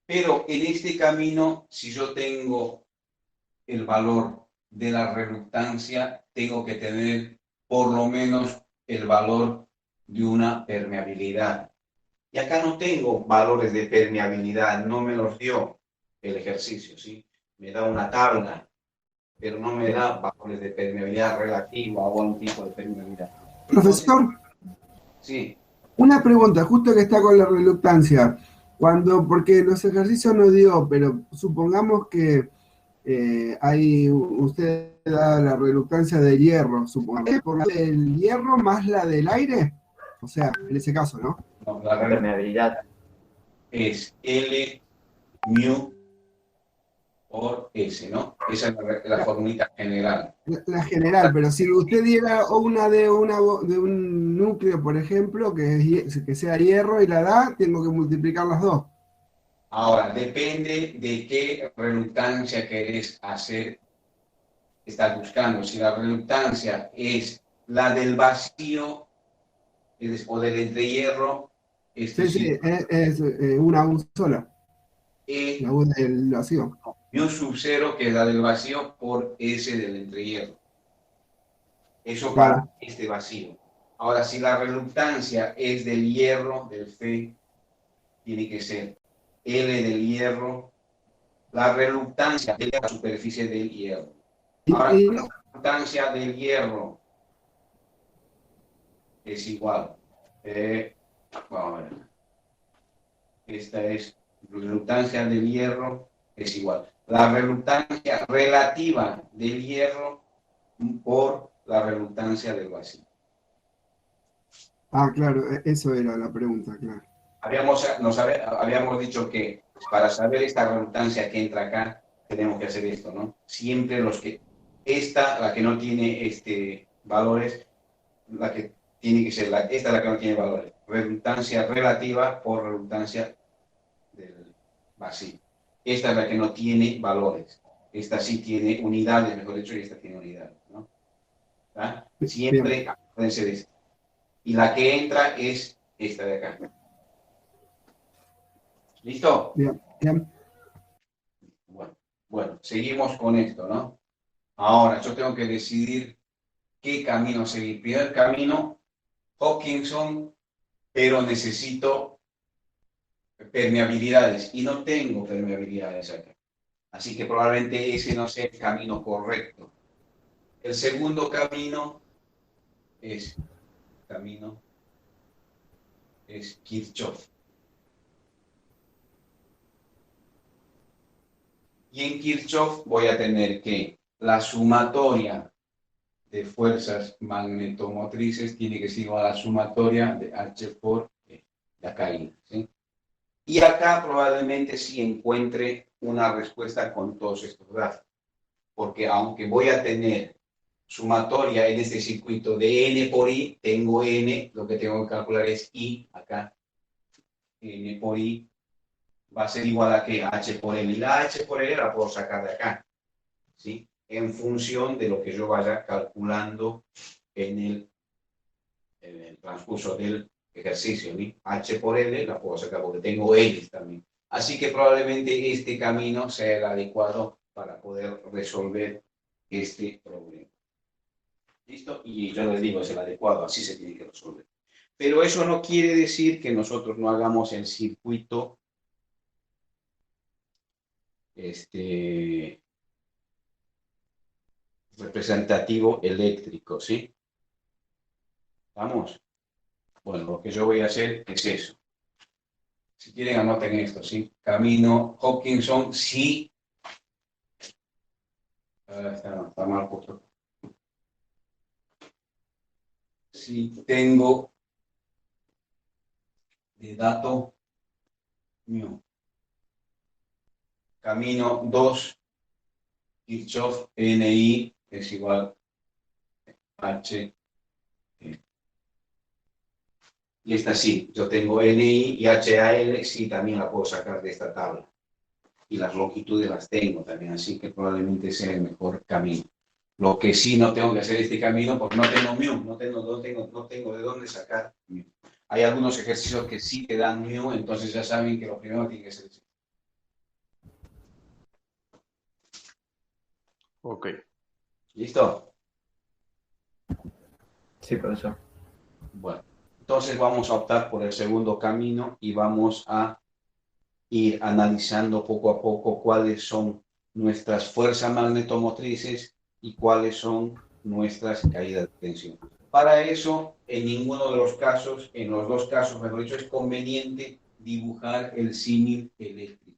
Pero en este camino, si yo tengo el valor de la reluctancia, tengo que tener por lo menos el valor de una permeabilidad. Y acá no tengo valores de permeabilidad, no me los dio el ejercicio, ¿sí? Me da una tabla, pero no me da valores de permeabilidad relativa o un tipo de permeabilidad. Profesor, sí. Una pregunta, justo que está con la reluctancia, porque los ejercicios no dio, pero supongamos que usted da la reluctancia de hierro, supongamos, por el hierro más la del aire, o sea, en ese caso, ¿no? No, la permeabilidad es L mu por S, ¿no? Esa es la formulita general. La general, pero si usted diera una de un núcleo, por ejemplo, que sea hierro y la da, tengo que multiplicar las dos. Ahora, depende de qué reluctancia querés estás buscando. Si la reluctancia es la del vacío o del entrehierro, sí, es una sola. La U del vacío. Mu sub 0, que es la del vacío, por S del entrehierro. Eso para este vacío. Ahora, si la reluctancia es del hierro, del Fe, tiene que ser L del hierro, la reluctancia de la superficie del hierro. Ahora, la reluctancia del hierro es igual. Vamos a ver. Esta es reluctancia del hierro, es igual. La reluctancia relativa del hierro por la reluctancia del vacío. Ah, claro, eso era la pregunta, claro. Habíamos dicho que para saber esta reluctancia que entra acá, tenemos que hacer esto, ¿no? Siempre la que no tiene valores, la que tiene que ser, esta es la que no tiene valores. Reluctancia relativa por reluctancia del vacío. Esta es la que no tiene valores. Esta sí tiene unidades, mejor dicho, y esta tiene unidades, ¿no? ¿Ah? Siempre pueden ser esta. Y la que entra es esta de acá. ¿Listo? Bien, bien. Bueno, Bueno, seguimos con esto, ¿no? Ahora, yo tengo que decidir qué camino seguir. Primer camino, Hawkinson, pero necesito permeabilidades y no tengo permeabilidades acá. Así que probablemente ese no sea el camino correcto. El segundo camino es Kirchhoff. Y en Kirchhoff voy a tener que la sumatoria de fuerzas magnetomotrices tiene que ser igual a la sumatoria de H por E, la caída, ¿sí? Y acá probablemente sí encuentre una respuesta con todos estos gráficos, porque aunque voy a tener sumatoria en este circuito de N por I, tengo N, lo que tengo que calcular es I, acá, N por I, va a ser igual a que H por L, y la H por L la puedo sacar de acá, ¿sí? En función de lo que yo vaya calculando en el transcurso del ejercicio, ¿sí? H por L la puedo sacar porque tengo L también. Así que probablemente este camino sea el adecuado para poder resolver este problema. ¿Listo? Y yo les digo, es el adecuado, así se tiene que resolver. Pero eso no quiere decir que nosotros no hagamos el circuito representativo eléctrico, ¿sí? ¿Vamos? Bueno, lo que yo voy a hacer es eso. Si quieren, anoten esto, ¿sí? Camino Hawkinson, sí. Está mal puesto. Si tengo de dato mu. Camino 2, Kirchhoff, NI es igual a H. Y esta sí, yo tengo NI y HAL, sí, también la puedo sacar de esta tabla. Y las longitudes las tengo también, así que probablemente sea el mejor camino. Lo que sí no tengo que hacer este camino porque no tengo mu, no tengo de dónde sacar mu. Hay algunos ejercicios que sí te dan mu, entonces ya saben que lo primero tiene que ser eso. Ok. ¿Listo? Sí, profesor. Bueno, entonces vamos a optar por el segundo camino y vamos a ir analizando poco a poco cuáles son nuestras fuerzas magnetomotrices y cuáles son nuestras caídas de tensión. Para eso, en ninguno de los casos, en los dos casos, mejor dicho, es conveniente dibujar el símil eléctrico.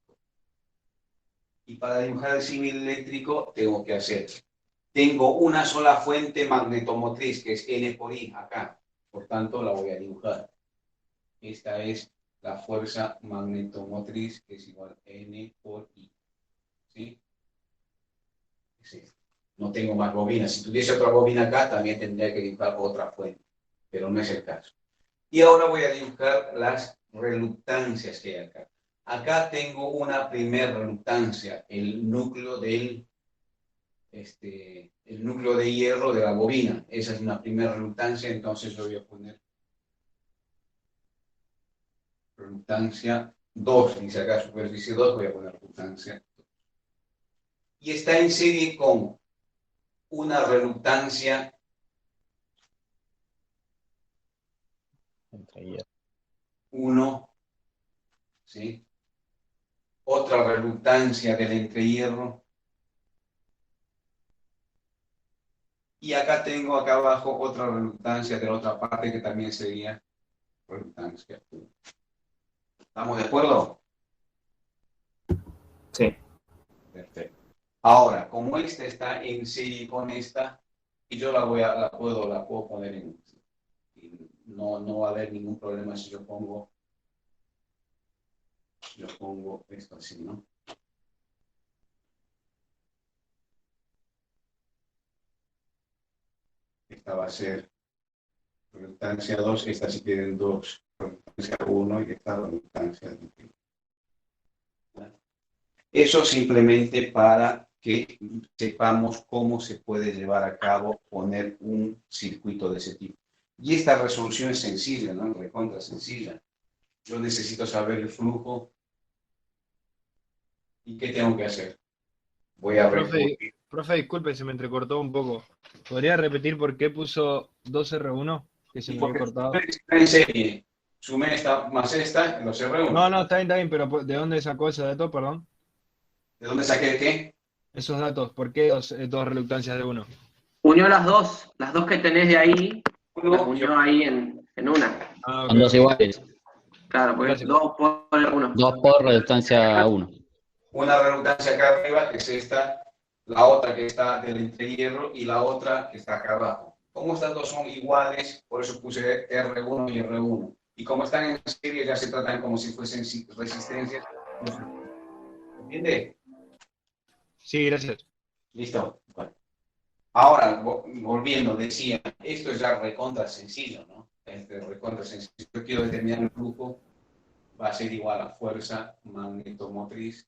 Y para dibujar el símil eléctrico tengo una sola fuente magnetomotriz, que es N por I, acá. Por tanto, la voy a dibujar. Esta es la fuerza magnetomotriz, que es igual a N por I. ¿Sí? Sí. No tengo más bobinas. Si tuviese otra bobina acá, también tendría que dibujar otra fuente. Pero no es el caso. Y ahora voy a dibujar las reluctancias que hay acá. Acá tengo una primera reluctancia, el núcleo de hierro de la bobina. Esa es una primera reluctancia, entonces yo voy a poner reluctancia 2, dice acá superficie 2, voy a poner reluctancia 2. Y está en serie con una reluctancia Entre hierro. 1, ¿sí? Otra reluctancia del entrehierro. Y acá tengo acá abajo otra reluctancia de la otra parte que también sería reluctancia 1. ¿Estamos de acuerdo? Sí. Perfecto. Ahora, como esta está en serie con esta, y yo la puedo poner en... No va a haber ningún problema si yo pongo esto así, ¿no? Esta va a ser reluctancia 2, esta sí tienen 2, reluctancia 1 y esta reluctancia 2. Eso simplemente para que sepamos cómo se puede llevar a cabo poner un circuito de ese tipo. Y esta resolución es sencilla, ¿no? Recontra sencilla. Yo necesito saber el flujo y qué tengo que hacer. Voy a Profe, disculpe, se me entrecortó un poco. ¿Podría repetir por qué puso 2R1? Que se me había cortado. Está en serie. Sumé esta más esta, los R1. No, está bien, pero ¿de dónde sacó ese dato, perdón? ¿De dónde saqué qué? Esos datos, ¿por qué dos reluctancias de uno? Unió las dos que tenés de ahí, las unió ahí en una. Ah, Son dos iguales. Claro, porque Gracias. 2 por 1. 2 por reductancia 1. Una reluctancia acá arriba, que es esta, la otra que está del entrehierro y la otra que está acá abajo. Como estas dos son iguales, por eso puse R1 y R1. Y como están en serie, ya se tratan como si fuesen resistencias. ¿Entiende? Sí, gracias. Listo. Bueno. Ahora, volviendo, decía, esto es ya recontra sencillo, ¿no? Recontra sencillo. Yo quiero determinar el flujo, va a ser igual a fuerza magnetomotriz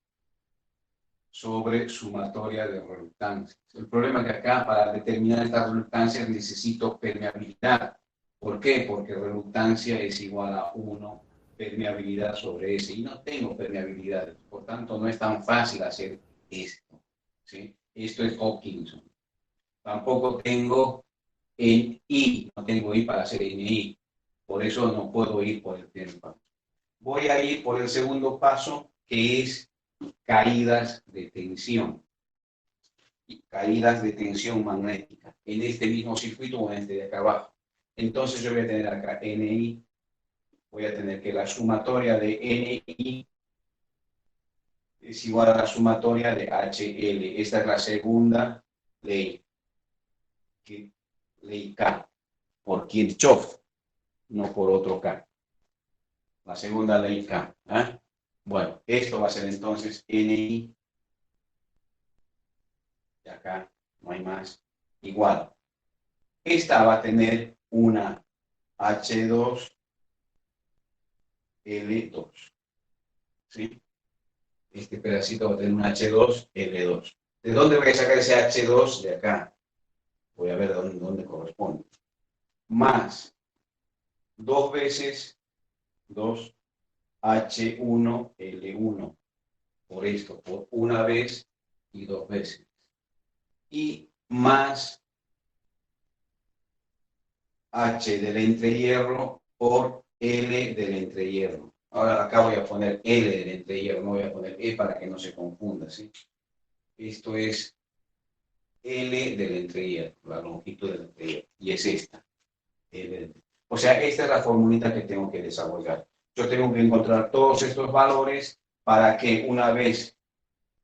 sobre sumatoria de reluctancias. El problema es que acá, para determinar estas reluctancias, necesito permeabilidad. ¿Por qué? Porque reluctancia es igual a 1 permeabilidad sobre S. Y no tengo permeabilidad. Por tanto, no es tan fácil hacer esto. ¿Sí? Esto es Hopkinson. Tampoco tengo I. No tengo I para hacer NI. Por eso no puedo ir por el primer paso. Voy a ir por el segundo paso, que es caídas de tensión. Caídas de tensión magnética. En este mismo circuito o en este de acá abajo. Entonces yo voy a tener acá NI. Voy a tener que la sumatoria de NI es igual a la sumatoria de HL. Esta es la segunda ley. Ley K. Por Kirchhoff, no por otro K. La segunda ley K. ¿Eh? Bueno, esto va a ser entonces NI. Y acá no hay más. Igual. Esta va a tener una H2 L2. ¿Sí? Este pedacito va a tener un H2 L2. ¿De dónde voy a sacar ese H2? De acá. Voy a ver dónde corresponde. Más 2 veces 2 H1 L1. Por esto, por una vez y 2 veces. Y más H del entrehierro por L del entrehierro. Ahora acá voy a poner L del entrehierro, no voy a poner E para que no se confunda, ¿sí? Esto es L del entrehierro, la longitud del entrehierro, y es esta. O sea, esta es la formulita que tengo que desarrollar. Yo tengo que encontrar todos estos valores para que una vez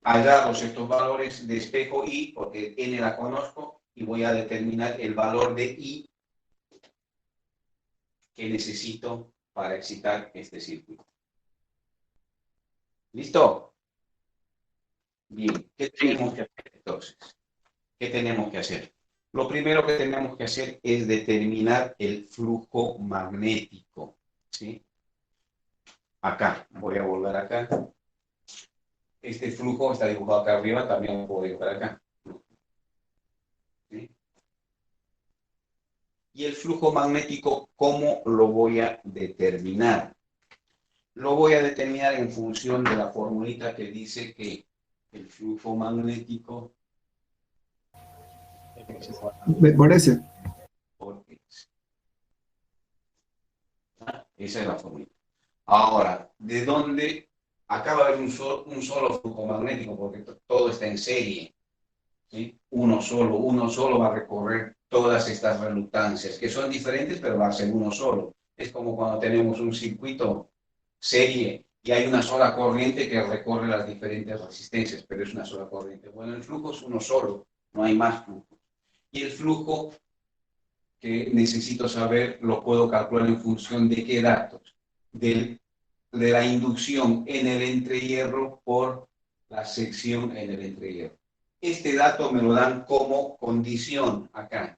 hallados estos valores despejo I, porque N la conozco, y voy a determinar el valor de I que necesito para excitar este circuito. ¿Listo? Bien, ¿qué tenemos que hacer entonces? ¿Qué tenemos que hacer? Lo primero que tenemos que hacer es determinar el flujo magnético. ¿Sí? Acá, voy a volver acá. Este flujo está dibujado acá arriba, también lo puedo dibujar acá. ¿Sí? Y el flujo magnético, ¿cómo lo voy a determinar? Lo voy a determinar en función de la formulita que dice que el flujo magnético Por ese. por S. Esa es la formulita. Ahora, ¿de dónde? Acá va a haber un solo flujo magnético porque todo está en serie. ¿Sí? Uno solo va a recorrer todas estas reluctancias, que son diferentes, pero va a ser uno solo. Es como cuando tenemos un circuito serie y hay una sola corriente que recorre las diferentes resistencias, pero es una sola corriente. Bueno, el flujo es uno solo, no hay más flujo. Y el flujo que necesito saber lo puedo calcular en función de qué datos. De la inducción en el entrehierro por la sección en el entrehierro. Este dato me lo dan como condición acá.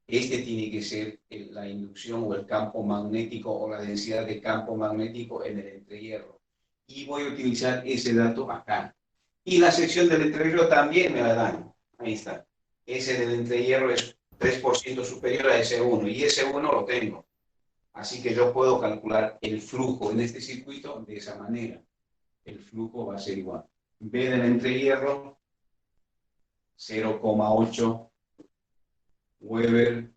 Este tiene que ser la inducción o el campo magnético o la densidad de campo magnético en el entrehierro. Y voy a utilizar ese dato acá. Y la sección del entrehierro también me la dan. Ahí está. Ese del entrehierro es 3% superior a S1 y S1 lo tengo. Así que yo puedo calcular el flujo en este circuito de esa manera. El flujo va a ser igual. B del entrehierro 0,8 Weber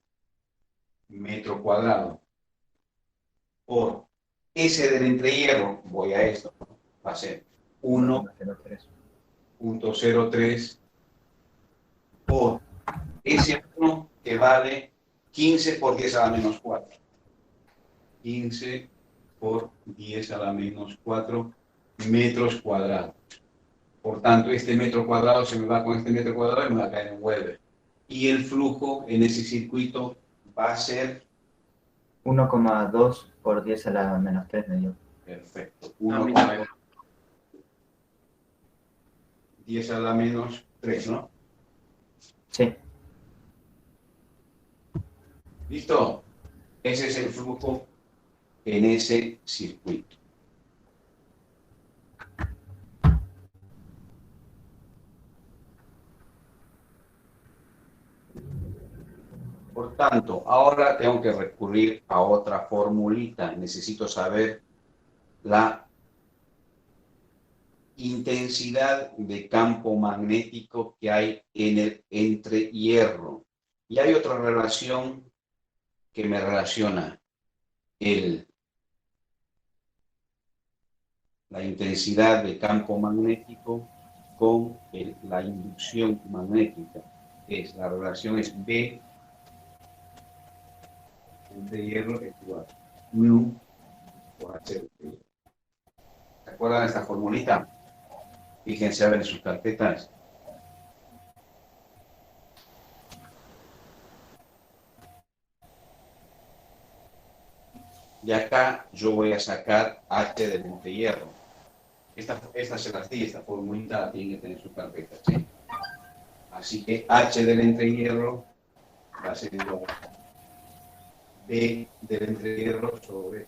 metro cuadrado por S del entrehierro, voy a esto, va a ser 1.03 por S1 que vale 15 por 10 a la menos 4. 15 por 10 a la menos 4 metros cuadrados. Por tanto, este metro cuadrado se me va con este metro cuadrado y me va a caer en Weber. Y el flujo en ese circuito va a ser 1,2 por 10 a la menos 3 me dio. perfecto. 1,2 10 a la menos 3, ¿no? Sí. ¿Listo? Ese es el flujo en ese circuito. Por tanto, ahora tengo que recurrir a otra formulita. Necesito saber la intensidad de campo magnético que hay en el entrehierro. Y hay otra relación que me relaciona la intensidad de campo magnético con la inducción magnética. La relación es B entre hierro es igual a mu por H. ¿Se acuerdan de esta formulita? Fíjense a ver en sus carpetas. Y acá yo voy a sacar H del entrehierro. Esta se las di, esta formulita la tienen que tener en sus carpetas, ¿sí? Así que H del entrehierro va a ser igual a B del entrehierro sobre,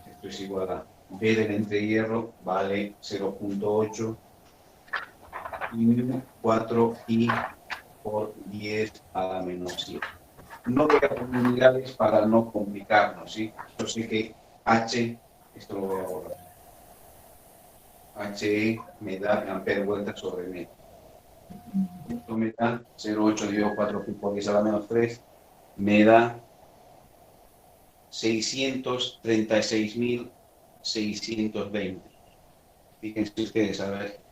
esto es igual a B del entrehierro, vale 0.8 y 4i por 10 a la menos 7. No voy a poner unidades para no complicarnos, ¿sí? Yo sé que H, esto lo voy a borrar. HE me da amperes vueltas sobre metro. Esto me da 0,8 dividido 4 por 10 a la menos 3, me da 636.620. Fíjense ustedes, a ver.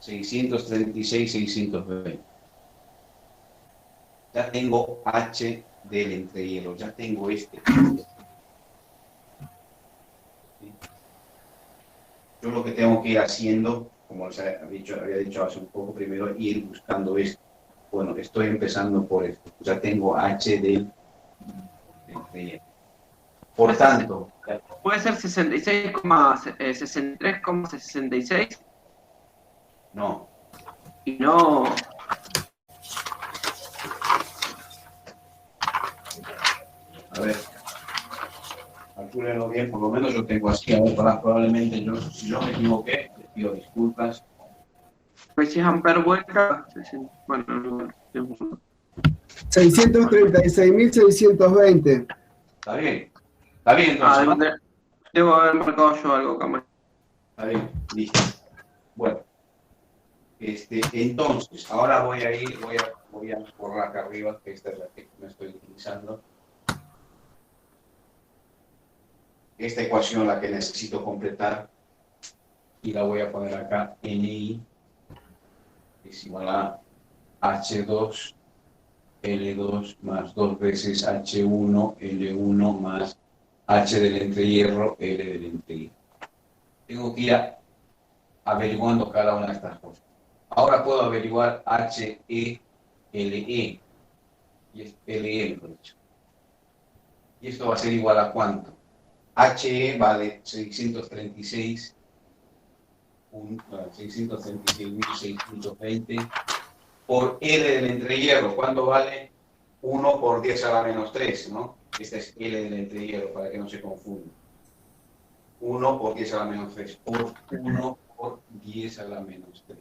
$636.620. Ya tengo H del entrehierro, ya tengo este. Yo lo que tengo que ir haciendo, como les había dicho hace un poco, primero ir buscando esto. Bueno, estoy empezando por esto. Ya tengo H del entrehierro. Por tanto, ¿Puede ser 63,66? No. Y no. A ver. Calcúlenlo bien, por lo menos yo tengo así. A ver, probablemente si yo me equivoqué, les pido disculpas. Pues si es amper vuelta. Bueno, no. 636.620. Está bien. Está bien, entonces. Debo haber marcado yo algo, cámara. Está bien, listo. Bueno. Entonces, ahora voy a borrar acá arriba, que esta es la que me estoy utilizando. Esta ecuación la que necesito completar y la voy a poner acá. NI es igual a H2 L2 más 2 veces H1 L1 más H del entrehierro L del entrehierro. Tengo que ir averiguando cada una de estas cosas. Ahora puedo averiguar HE, LE, y es LE, mejor dicho. Y esto va a ser igual a ¿cuánto? HE vale 636.620 por L del entrehierro. ¿Cuánto vale? 1 por 10 a la menos 3, ¿no? Esta es L del entrehierro, para que no se confunda. 1 por 10 a la menos 3, por 1 por 10 a la menos 3.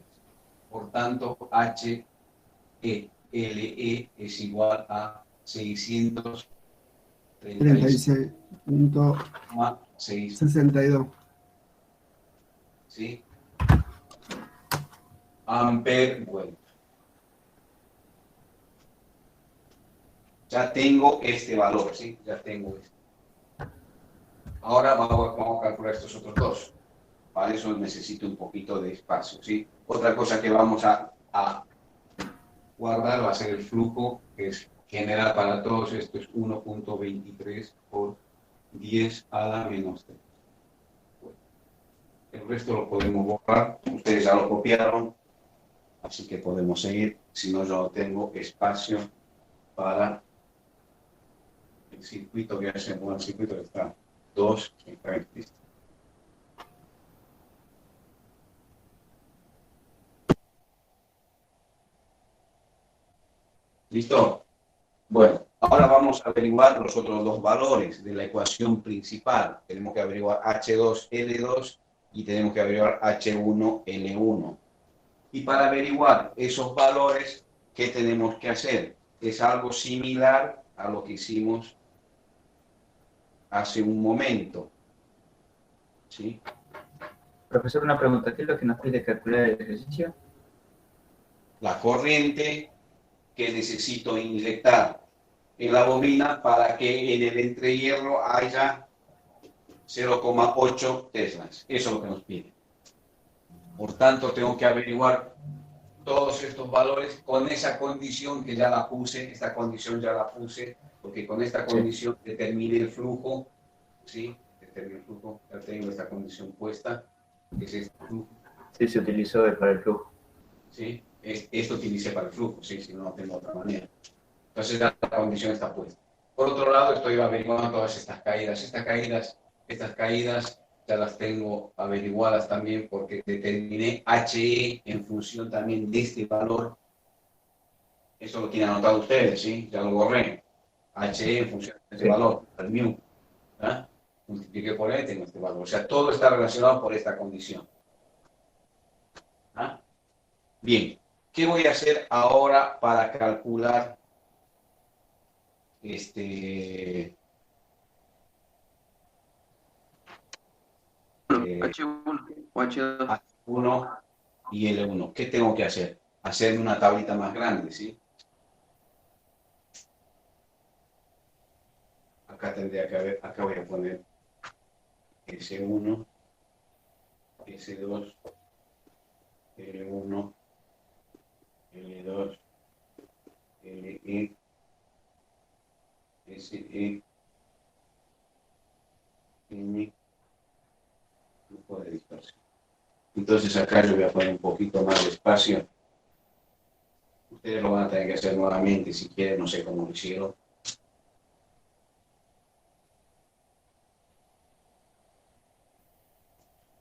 Por tanto, HE, LE es igual a 36.62. ¿Sí? Ampere vuelta. Ya tengo este valor, ¿sí? Ya tengo este. Ahora vamos a calcular estos otros dos. Para eso necesito un poquito de espacio, ¿sí? Otra cosa que vamos a guardar va a ser el flujo, que es general para todos. Esto es 1.23 por 10 a la menos 3. El resto lo podemos borrar. Ustedes ya lo copiaron, así que podemos seguir. Si no, yo no tengo espacio para el circuito que hacemos. El circuito que está 2, listo. ¿Listo? Bueno, ahora vamos a averiguar los otros dos valores de la ecuación principal. Tenemos que averiguar H2L2 y tenemos que averiguar H1L1. Y para averiguar esos valores, ¿qué tenemos que hacer? Es algo similar a lo que hicimos hace un momento. ¿Sí? Profesor, una pregunta. ¿Qué es lo que nos pide calcular el ejercicio? La corriente que necesito inyectar en la bobina para que en el entrehierro haya 0,8 teslas. Eso es lo que nos pide. Por tanto, tengo que averiguar todos estos valores con esa condición que ya la puse. Esta condición ya la puse, porque con esta condición determine el flujo. ¿Sí? Determine el flujo. Ya tengo esta condición puesta. Es este flujo. Sí, se utilizó para el flujo. ¿Sí? Esto utilicé para el flujo, ¿sí? Si no, no tengo otra manera. Entonces la condición está puesta. Por otro lado, estoy averiguando todas estas caídas. Estas caídas ya las tengo averiguadas también porque determiné HE en función también de este valor. Eso lo tienen anotado ustedes, ¿sí? Ya lo borré. HE en función de este valor, el mu. ¿Ah? Multipliqué por E, tengo este valor. O sea, todo está relacionado por esta condición. ¿Ah? Bien. ¿Qué voy a hacer ahora para calcular H1 o H2. H1 y L1? ¿Qué tengo que hacer? Hacerme una tablita más grande, ¿sí? Acá tendría que haber, acá voy a poner S1, S2, L1, L2, LE, SE, N, grupo de dispersión. Entonces acá yo voy a poner un poquito más de espacio. Ustedes lo van a tener que hacer nuevamente si quieren, no sé cómo lo hicieron.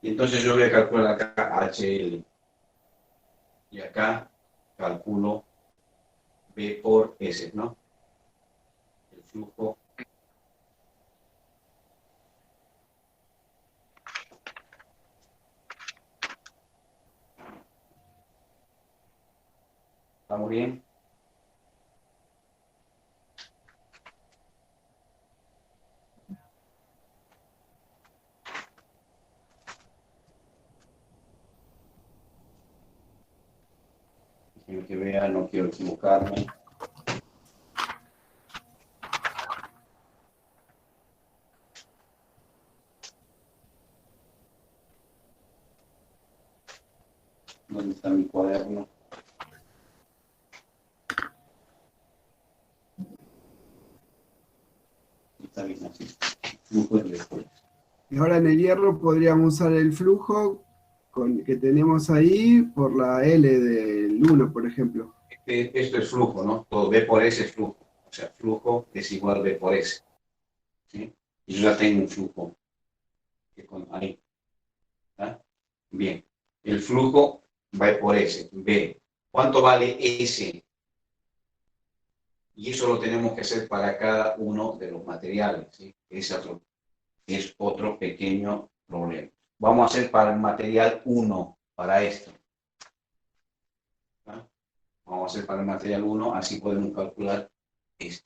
Y entonces yo voy a calcular acá HL. Y acá calculo B por S, ¿no? El flujo. ¿Estamos bien? Quiero que vea, no quiero equivocarme. ¿Dónde está mi cuaderno? Está bien así. Flujo de después. Y ahora en el hierro podríamos usar el flujo que tenemos ahí por la L del 1, por ejemplo. Esto es flujo, ¿no? Todo B por S es flujo. O sea, flujo es igual a B por S. ¿Sí? Y yo ya tengo un flujo. Ahí. ¿Ah? Bien. El flujo va por S. B. ¿Cuánto vale S? Y eso lo tenemos que hacer para cada uno de los materiales. ¿Sí? Es otro pequeño problema. Vamos a hacer para el material 1, para esto. ¿Ah? Vamos a hacer para el material 1, así podemos calcular esto.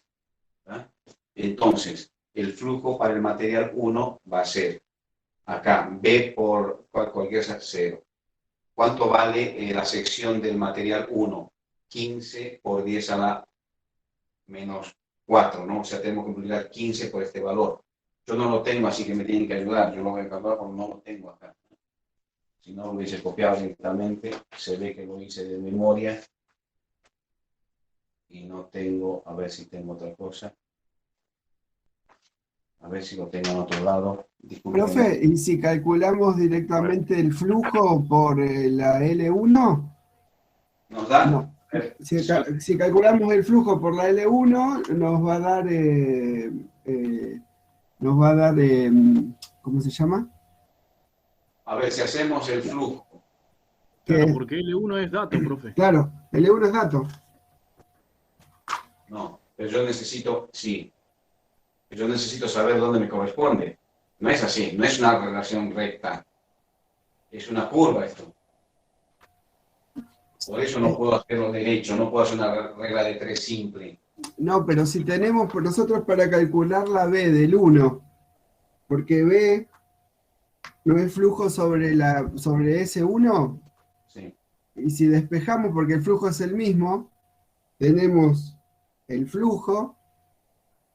¿verdad? Entonces, el flujo para el material 1 va a ser acá, B por cualquier sea 0. ¿Cuánto vale la sección del material 1? 15 por 10 a la menos 4, ¿no? O sea, tenemos que multiplicar 15 por este valor. Yo no lo tengo, así que me tienen que ayudar. Yo lo voy a calcular porque no lo tengo acá. Si no lo hubiese copiado directamente, se ve que lo hice de memoria. Y no tengo, a ver si tengo otra cosa. A ver si lo tengo en otro lado. Disculpen. Profe, ¿y si calculamos directamente el flujo por la L1? ¿Nos da? No. Si calculamos el flujo por la L1, nos va a dar, ¿cómo se llama? A ver, si hacemos el flujo. Claro, porque L1 es dato, profe. Claro, L1 es dato. No, pero yo necesito, sí. Yo necesito saber dónde me corresponde. No es así, no es una relación recta. Es una curva esto. Por eso no puedo hacerlo derecho, no puedo hacer una regla de 3 simple. No, pero si tenemos nosotros para calcular la B del 1, porque B no es flujo sobre S1, sí. Y si despejamos, porque el flujo es el mismo, tenemos el flujo,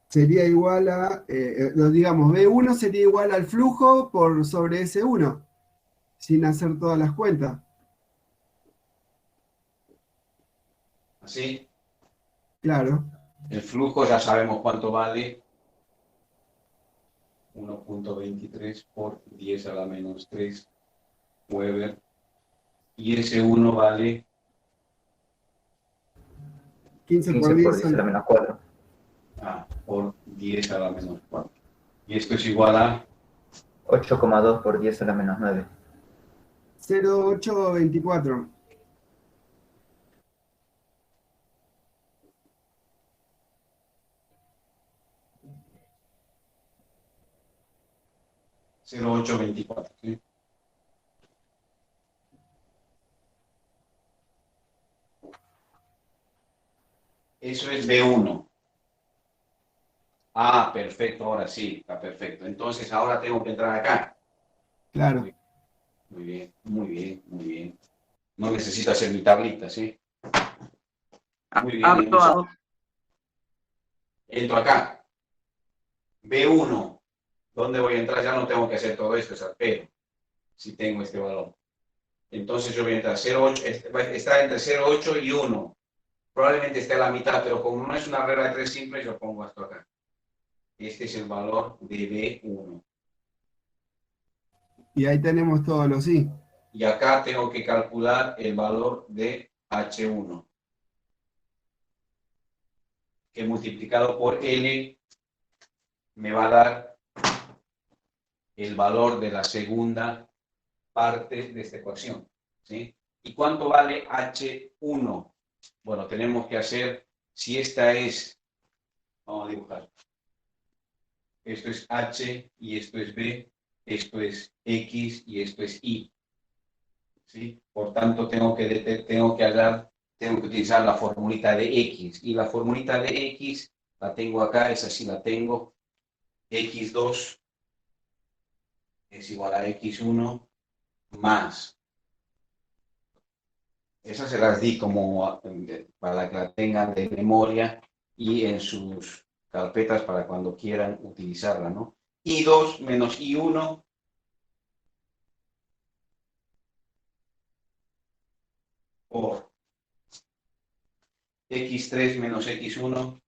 sería igual a, digamos, B1 sería igual al flujo por sobre S1, sin hacer todas las cuentas. ¿Así? Claro. El flujo ya sabemos cuánto vale. 1.23 por 10 a la menos 3 Weber. Y S1 vale 15 por 10 a la menos 4. Por 10 a la menos 4. Y esto es igual a 8,2 por 10 a la menos 9. 0,824. .0824, ¿sí? Eso es B1. Ah, perfecto, ahora sí, está perfecto. Entonces ahora tengo que entrar acá. Claro. Muy bien, muy bien, muy bien. No necesito hacer mi tablita, ¿sí? Muy bien. Entro acá. B1. ¿Dónde voy a entrar? Ya no tengo que hacer todo esto, es al pelo, si tengo este valor. Entonces yo voy a entrar 0,8, está entre 0,8 y 1. Probablemente esté a la mitad, pero como no es una regla de 3 simple, yo pongo esto acá. Este es el valor de B1. Y ahí tenemos todos los I. Y acá tengo que calcular el valor de H1. Que multiplicado por L me va a dar el valor de la segunda parte de esta ecuación, ¿sí? ¿Y cuánto vale H1? Bueno, tenemos que hacer, si esta es, vamos a dibujar, esto es H y esto es B, esto es X y esto es Y, ¿sí? Por tanto, tengo que utilizar la formulita de X, y la formulita de X la tengo acá, esa sí la tengo, X2 es igual a X1 más. Esas se las di como para que la tengan de memoria y en sus carpetas para cuando quieran utilizarla, ¿no? I2 menos I1 por X3 menos X1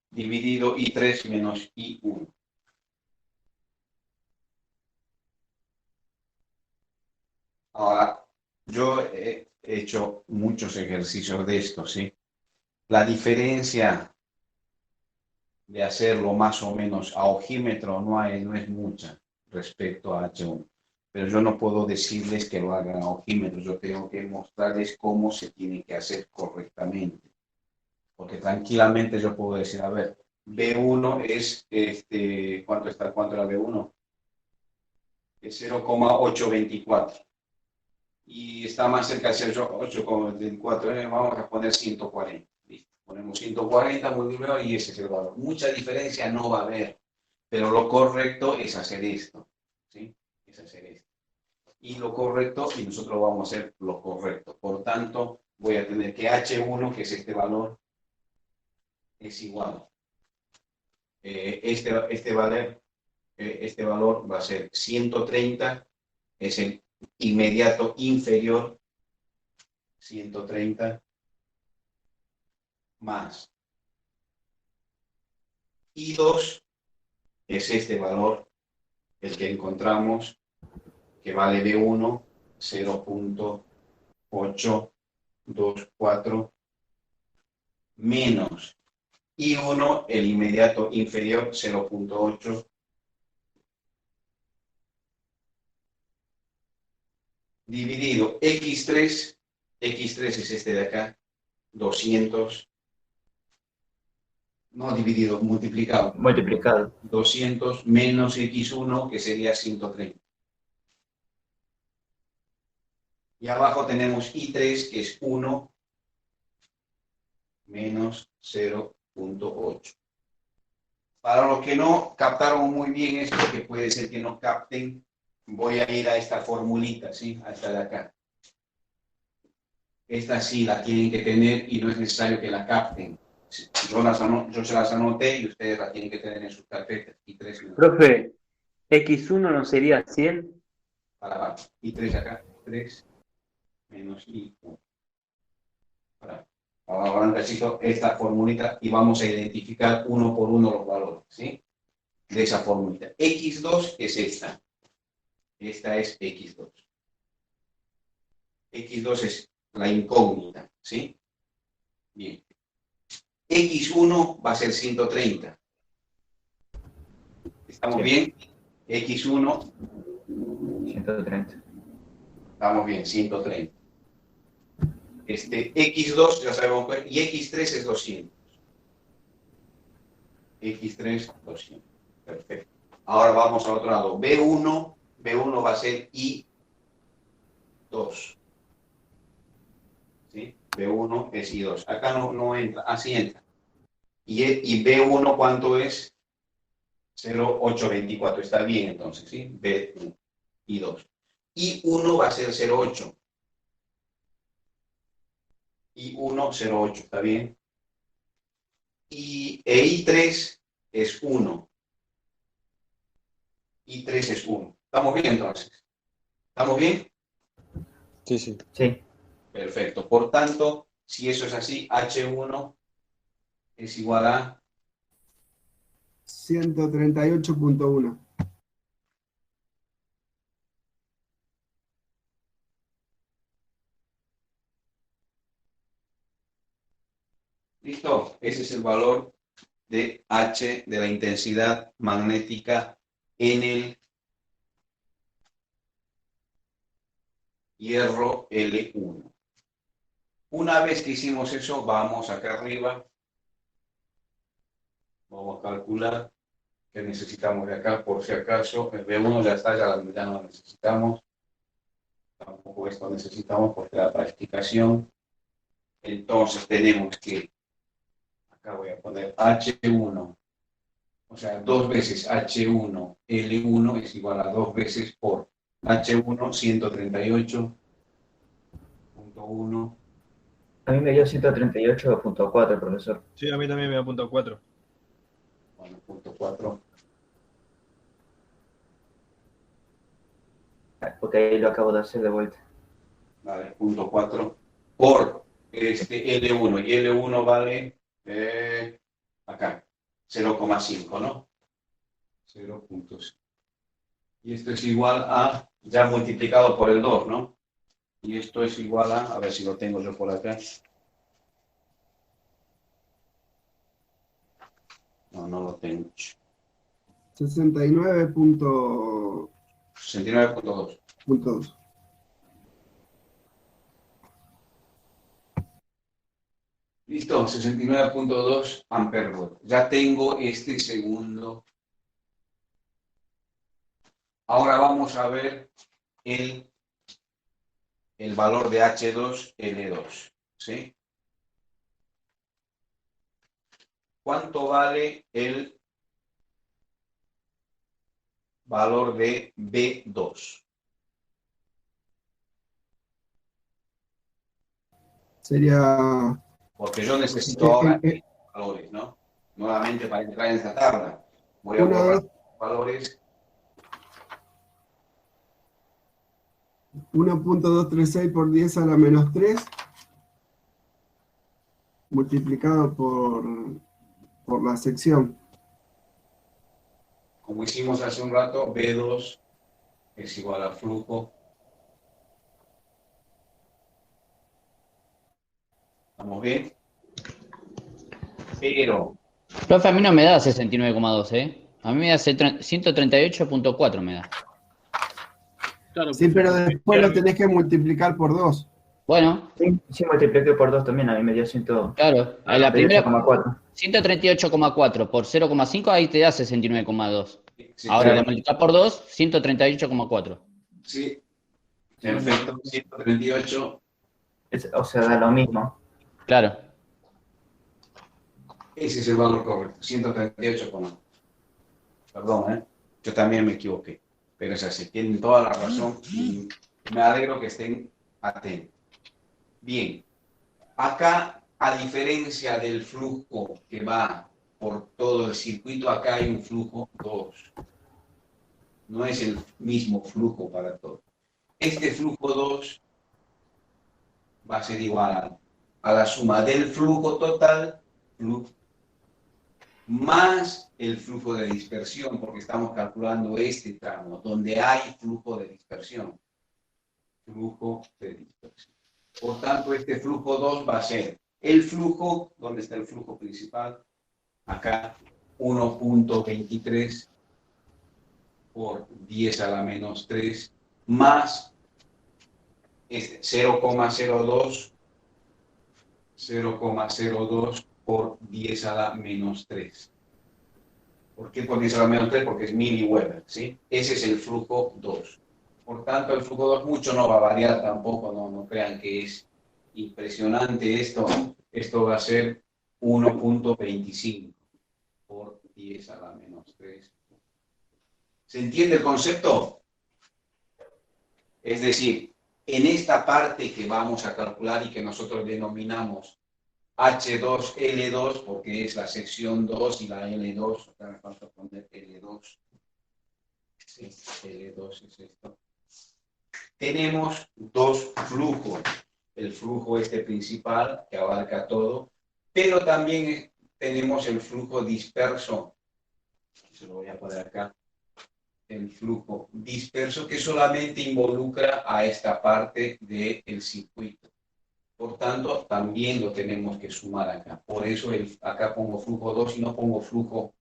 dividido I3 menos I1. Ahora, yo he hecho muchos ejercicios de esto, ¿sí? La diferencia de hacerlo más o menos a ojímetro no es mucha respecto a H1. Pero yo no puedo decirles que lo hagan a ojímetro, yo tengo que mostrarles cómo se tiene que hacer correctamente. Porque tranquilamente yo puedo decir, a ver, B1 es, ¿cuánto era B1? Es 0,824. y está más cerca del 8,4, vamos a poner 140. ¿Listo? Ponemos 140 multiplicado y ese es el valor. Mucha diferencia no va a haber, pero lo correcto es hacer esto. ¿Sí? Es hacer esto. Y lo correcto, y nosotros vamos a hacer lo correcto. Por tanto, voy a tener que H1, que es este valor, es igual. Este valor va a ser 130, es el inmediato inferior, 130 más I2 es este valor, el que encontramos, que vale B1, 0.824 menos I1, el inmediato inferior, 0.8 dividido X3 es este de acá, 200, no dividido, multiplicado. Multiplicado. 200 menos X1, que sería 130. Y abajo tenemos I3, que es 1 menos 0.8. Para los que no captaron muy bien esto, que puede ser que no capten, voy a ir a esta formulita, ¿sí? A esta de acá. Esta sí la tienen que tener y no es necesario que la capten. Yo se las anoté y ustedes la tienen que tener en sus carpetas. I3 Profe, X1 no sería 100. para abajo. I3 acá, 3 menos I1. Ahora necesito esta formulita y vamos a identificar uno por uno los valores, ¿sí? De esa formulita. X2 es esta. Esta es X2. X2 es la incógnita, ¿sí? Bien. X1 va a ser 130. ¿Estamos bien? X1. 130. Estamos bien, 130. X2 ya sabemos, y X3 es 200. X3, 200. Perfecto. Ahora vamos al otro lado. B1 va a ser I2. ¿Sí? B1 es I2. Acá no entra, así entra. Y B1, ¿cuánto es? 0,824. Está bien entonces, ¿sí? B1, I2. I1 va a ser 0,8. I1, 0,8. ¿Está bien? I3 es 1. I3 es 1. ¿Estamos bien entonces? ¿Estamos bien? Sí, sí. Sí. Perfecto. Por tanto, si eso es así, H1 es igual a 138.1. ¿Listo? Ese es el valor de H, de la intensidad magnética en el hierro L1. Una vez que hicimos eso, vamos acá arriba. Vamos a calcular qué necesitamos de acá, por si acaso. El B1 ya está, ya no lo necesitamos. Tampoco esto necesitamos porque la practicación. Entonces tenemos que, acá voy a poner H1, o sea, 2 veces H1 L1 es igual a 2 veces por H1 138.1. A mí me dio 138.4, profesor. Sí, a mí también me da punto 4. Bueno, punto 4. Porque ahí lo acabo de hacer de vuelta. Vale, punto 4 por L1. Y L1 vale acá, 0,5, ¿no? 0.5. Y esto es igual a, ya multiplicado por el 2, ¿no? Y esto es igual a ver si lo tengo yo por acá. No lo tengo. 69.2. Listo, 69.2 amperes. Ya tengo este segundo. Ahora vamos a ver el el valor de H2L2, ¿sí? ¿Cuánto vale el valor de B2? Sería... Porque yo necesito ahora valores, ¿no? Nuevamente para entrar en esta tabla. Voy a borrar los valores. 1.236 por 10 a la menos 3 multiplicado por la sección. Como hicimos hace un rato, B2 es igual a flujo. ¿Estamos bien? Pero... Profe, a mí no me da 69,2, ¿eh? A mí me da 138.4 me da. Claro, Sí, pero después lo tenés que multiplicar por 2. Bueno. Sí, multipliqué por 2 también, a mí me dio 100. Claro, a la primera 138,4. 138,4 por 0,5 ahí te da 69,2. Sí, ahora claro. de multiplicar por 2, 138,4. Sí, perfecto, 138. O sea, da lo mismo. Claro. Ese es el valor correcto, 138,4. Perdón, yo también me equivoqué, pero es así, tienen toda la razón y me alegro que estén atentos. Bien, acá, a diferencia del flujo que va por todo el circuito, acá hay un flujo 2. No es el mismo flujo para todos. Este flujo 2 va a ser igual a la suma del flujo total, más el flujo de dispersión, porque estamos calculando este tramo, donde hay flujo de dispersión. Flujo de dispersión. Por tanto, este flujo 2 va a ser el flujo, ¿dónde está el flujo principal? Acá, 1.23 por 10 a la menos 3, más este 0,02 por 10 a la menos 3. ¿Por qué por 10 a la menos 3? Porque es miliweber, ¿sí? Ese es el flujo 2. Por tanto, el flujo 2 mucho no va a variar tampoco, no crean que es impresionante esto. Esto va a ser 1.25 por 10 a la menos 3. ¿Se entiende el concepto? Es decir, en esta parte que vamos a calcular y que nosotros denominamos H2L2, porque es la sección 2 y la L2, acá me falta poner L2. Sí, L2 es esto. Tenemos dos flujos. El flujo este principal, que abarca todo, pero también tenemos el flujo disperso. Se lo voy a poner acá. El flujo disperso que solamente involucra a esta parte del circuito. Por tanto, también lo tenemos que sumar acá. Por eso acá pongo flujo 2 y no pongo flujo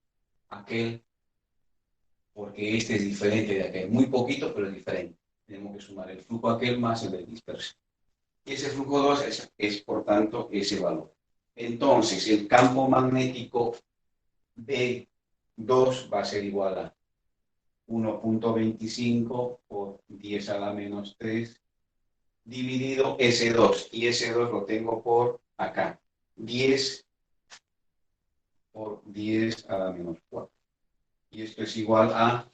aquel, porque este es diferente de aquel. Muy poquito, pero es diferente. Tenemos que sumar el flujo aquel más el de disperso. Y ese flujo 2 es, por tanto, ese valor. Entonces, el campo magnético B2 va a ser igual a 1.25 por 10 a la menos 3 dividido S2. Y S2 lo tengo por acá. 10 por 10 a la menos 4. Y esto es igual a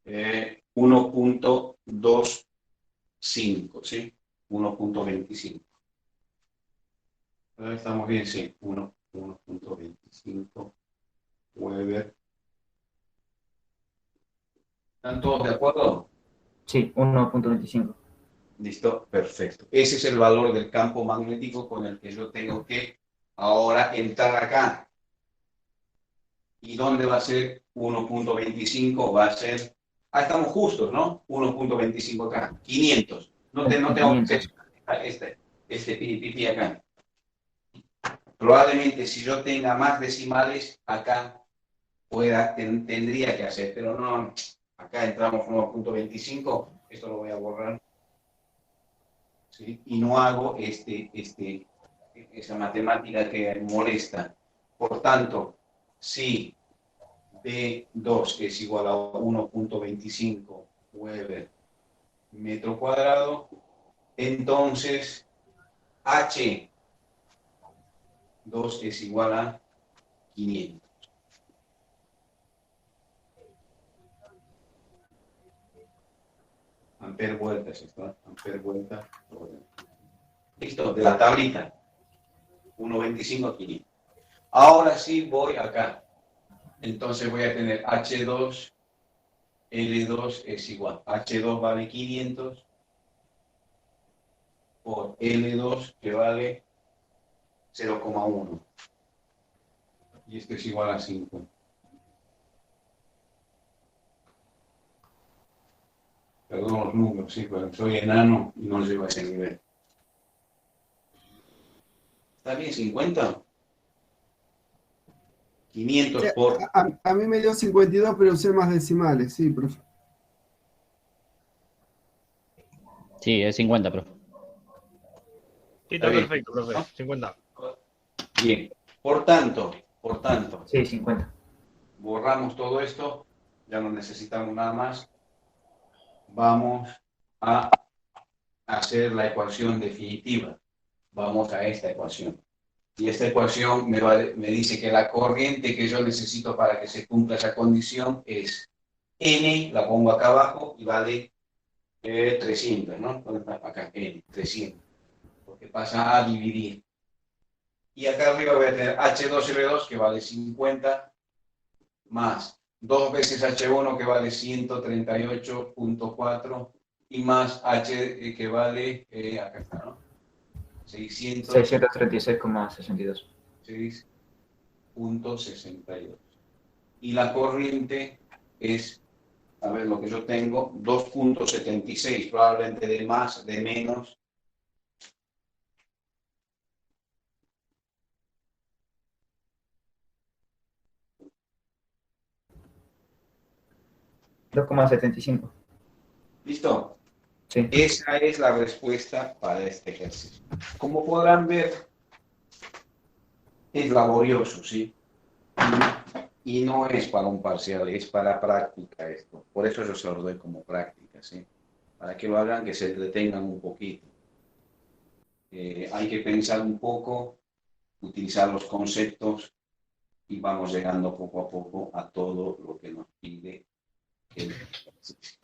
1.25, ¿sí? 1.25. Estamos bien, sí. 1.25 Weber. ¿Están todos de acuerdo? Sí, 1.25. Listo, perfecto. Ese es el valor del campo magnético con el que yo tengo que ahora entrar acá. ¿Y dónde va a ser 1.25? Va a ser... estamos justos, ¿no? 1.25 acá. 500. No tengo que hacer este pipi acá. Probablemente si yo tenga más decimales, acá tendría que hacer, pero no... Acá entramos 1.25, esto lo voy a borrar, ¿sí? Y no hago esa matemática que molesta. Por tanto, si B2 es igual a 1.25 Weber metro cuadrado. Entonces, H2 es igual a 500. Amper vueltas, ¿está? Amper vuelta. Listo, de la tablita. 1.25 a 500. Ahora sí voy acá. Entonces voy a tener H2, L2 es igual. H2 vale 500 por L2 que vale 0,1. Y esto es igual a 5. Perdón los números, sí, pero soy enano y no llego a ese nivel. ¿Está bien 50? 500 por... A mí me dio 52, pero usé más decimales, sí, profe. Sí, es 50, profe. Sí, está perfecto, profe. 50. Bien. Por tanto, Sí, 50. borramos todo esto, ya no necesitamos nada más. Vamos a hacer la ecuación definitiva. Vamos a esta ecuación. Y esta ecuación me dice que la corriente que yo necesito para que se cumpla esa condición es N, la pongo acá abajo, y vale 300, ¿no? Acá, N, 300. Porque pasa a dividir. Y acá arriba voy a tener H2L2 que vale 50, más 2 veces H1 que vale 138.4, y más H que vale, acá está, ¿no? 636,62. 6.62. Y la corriente es, a ver lo que yo tengo, 2.76, probablemente de más, de menos. $2,75. ¿Listo? Sí. Esa es la respuesta para este ejercicio. Como podrán ver, es laborioso, ¿sí? Y no es para un parcial, es para práctica esto. Por eso yo se lo doy como práctica, ¿sí? Para que lo hagan, que se entretengan un poquito. Hay que pensar un poco, utilizar los conceptos y vamos llegando poco a poco a todo lo que nos pide el ejercicio.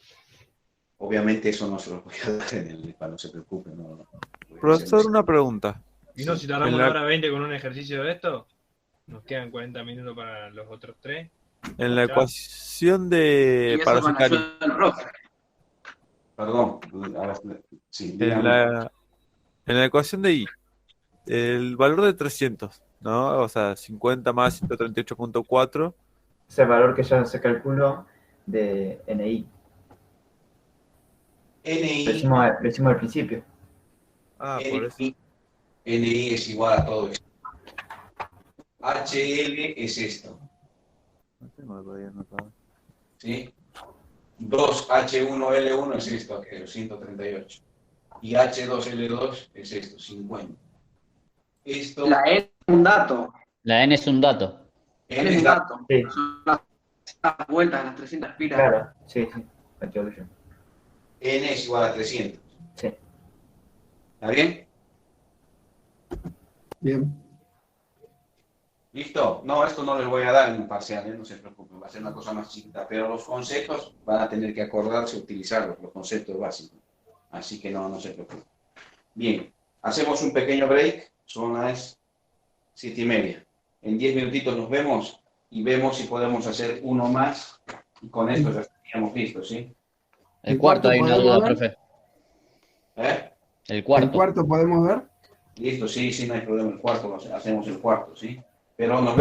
Obviamente eso no se lo voy a dar en el IPA, no se preocupen. No. Profesor, una pregunta. Y no, si tardamos una hora 20 con un ejercicio de esto, nos quedan 40 minutos para los otros 3. En la ecuación de parasitario. Perdón, ahora sí, En la ecuación de I, el valor de 300, ¿no? O sea, 50 más 138.4. Es el valor que ya se calculó de NI. NI. Lo hicimos al principio. Ah, por eso. NI es igual a todo esto. HL es esto. No tengo todavía anotado. ¿Sí? 2H1L1 es esto, aquello, 138. Y H2L2 es esto, 50. Esto... La N es un dato. La N es un dato. N es un dato. Sí. Son las vueltas, las 300 pilas. Claro, sí. N es igual a 300. Sí. ¿Está bien? Bien. ¿Listo? No, esto no les voy a dar en un parcial, no se preocupen, va a ser una cosa más chiquita, pero los conceptos van a tener que acordarse utilizarlos, los conceptos básicos. Así que no se preocupen. Bien, hacemos un pequeño break, son las 7:30. En 10 minutitos nos vemos y vemos si podemos hacer uno más y con esto ya estaríamos listos, ¿sí? El cuarto hay una duda, ver? profe. El ¿El cuarto podemos ver? Listo, sí, no hay problema, el cuarto, hacemos el cuarto, ¿sí? Pero nos vemos.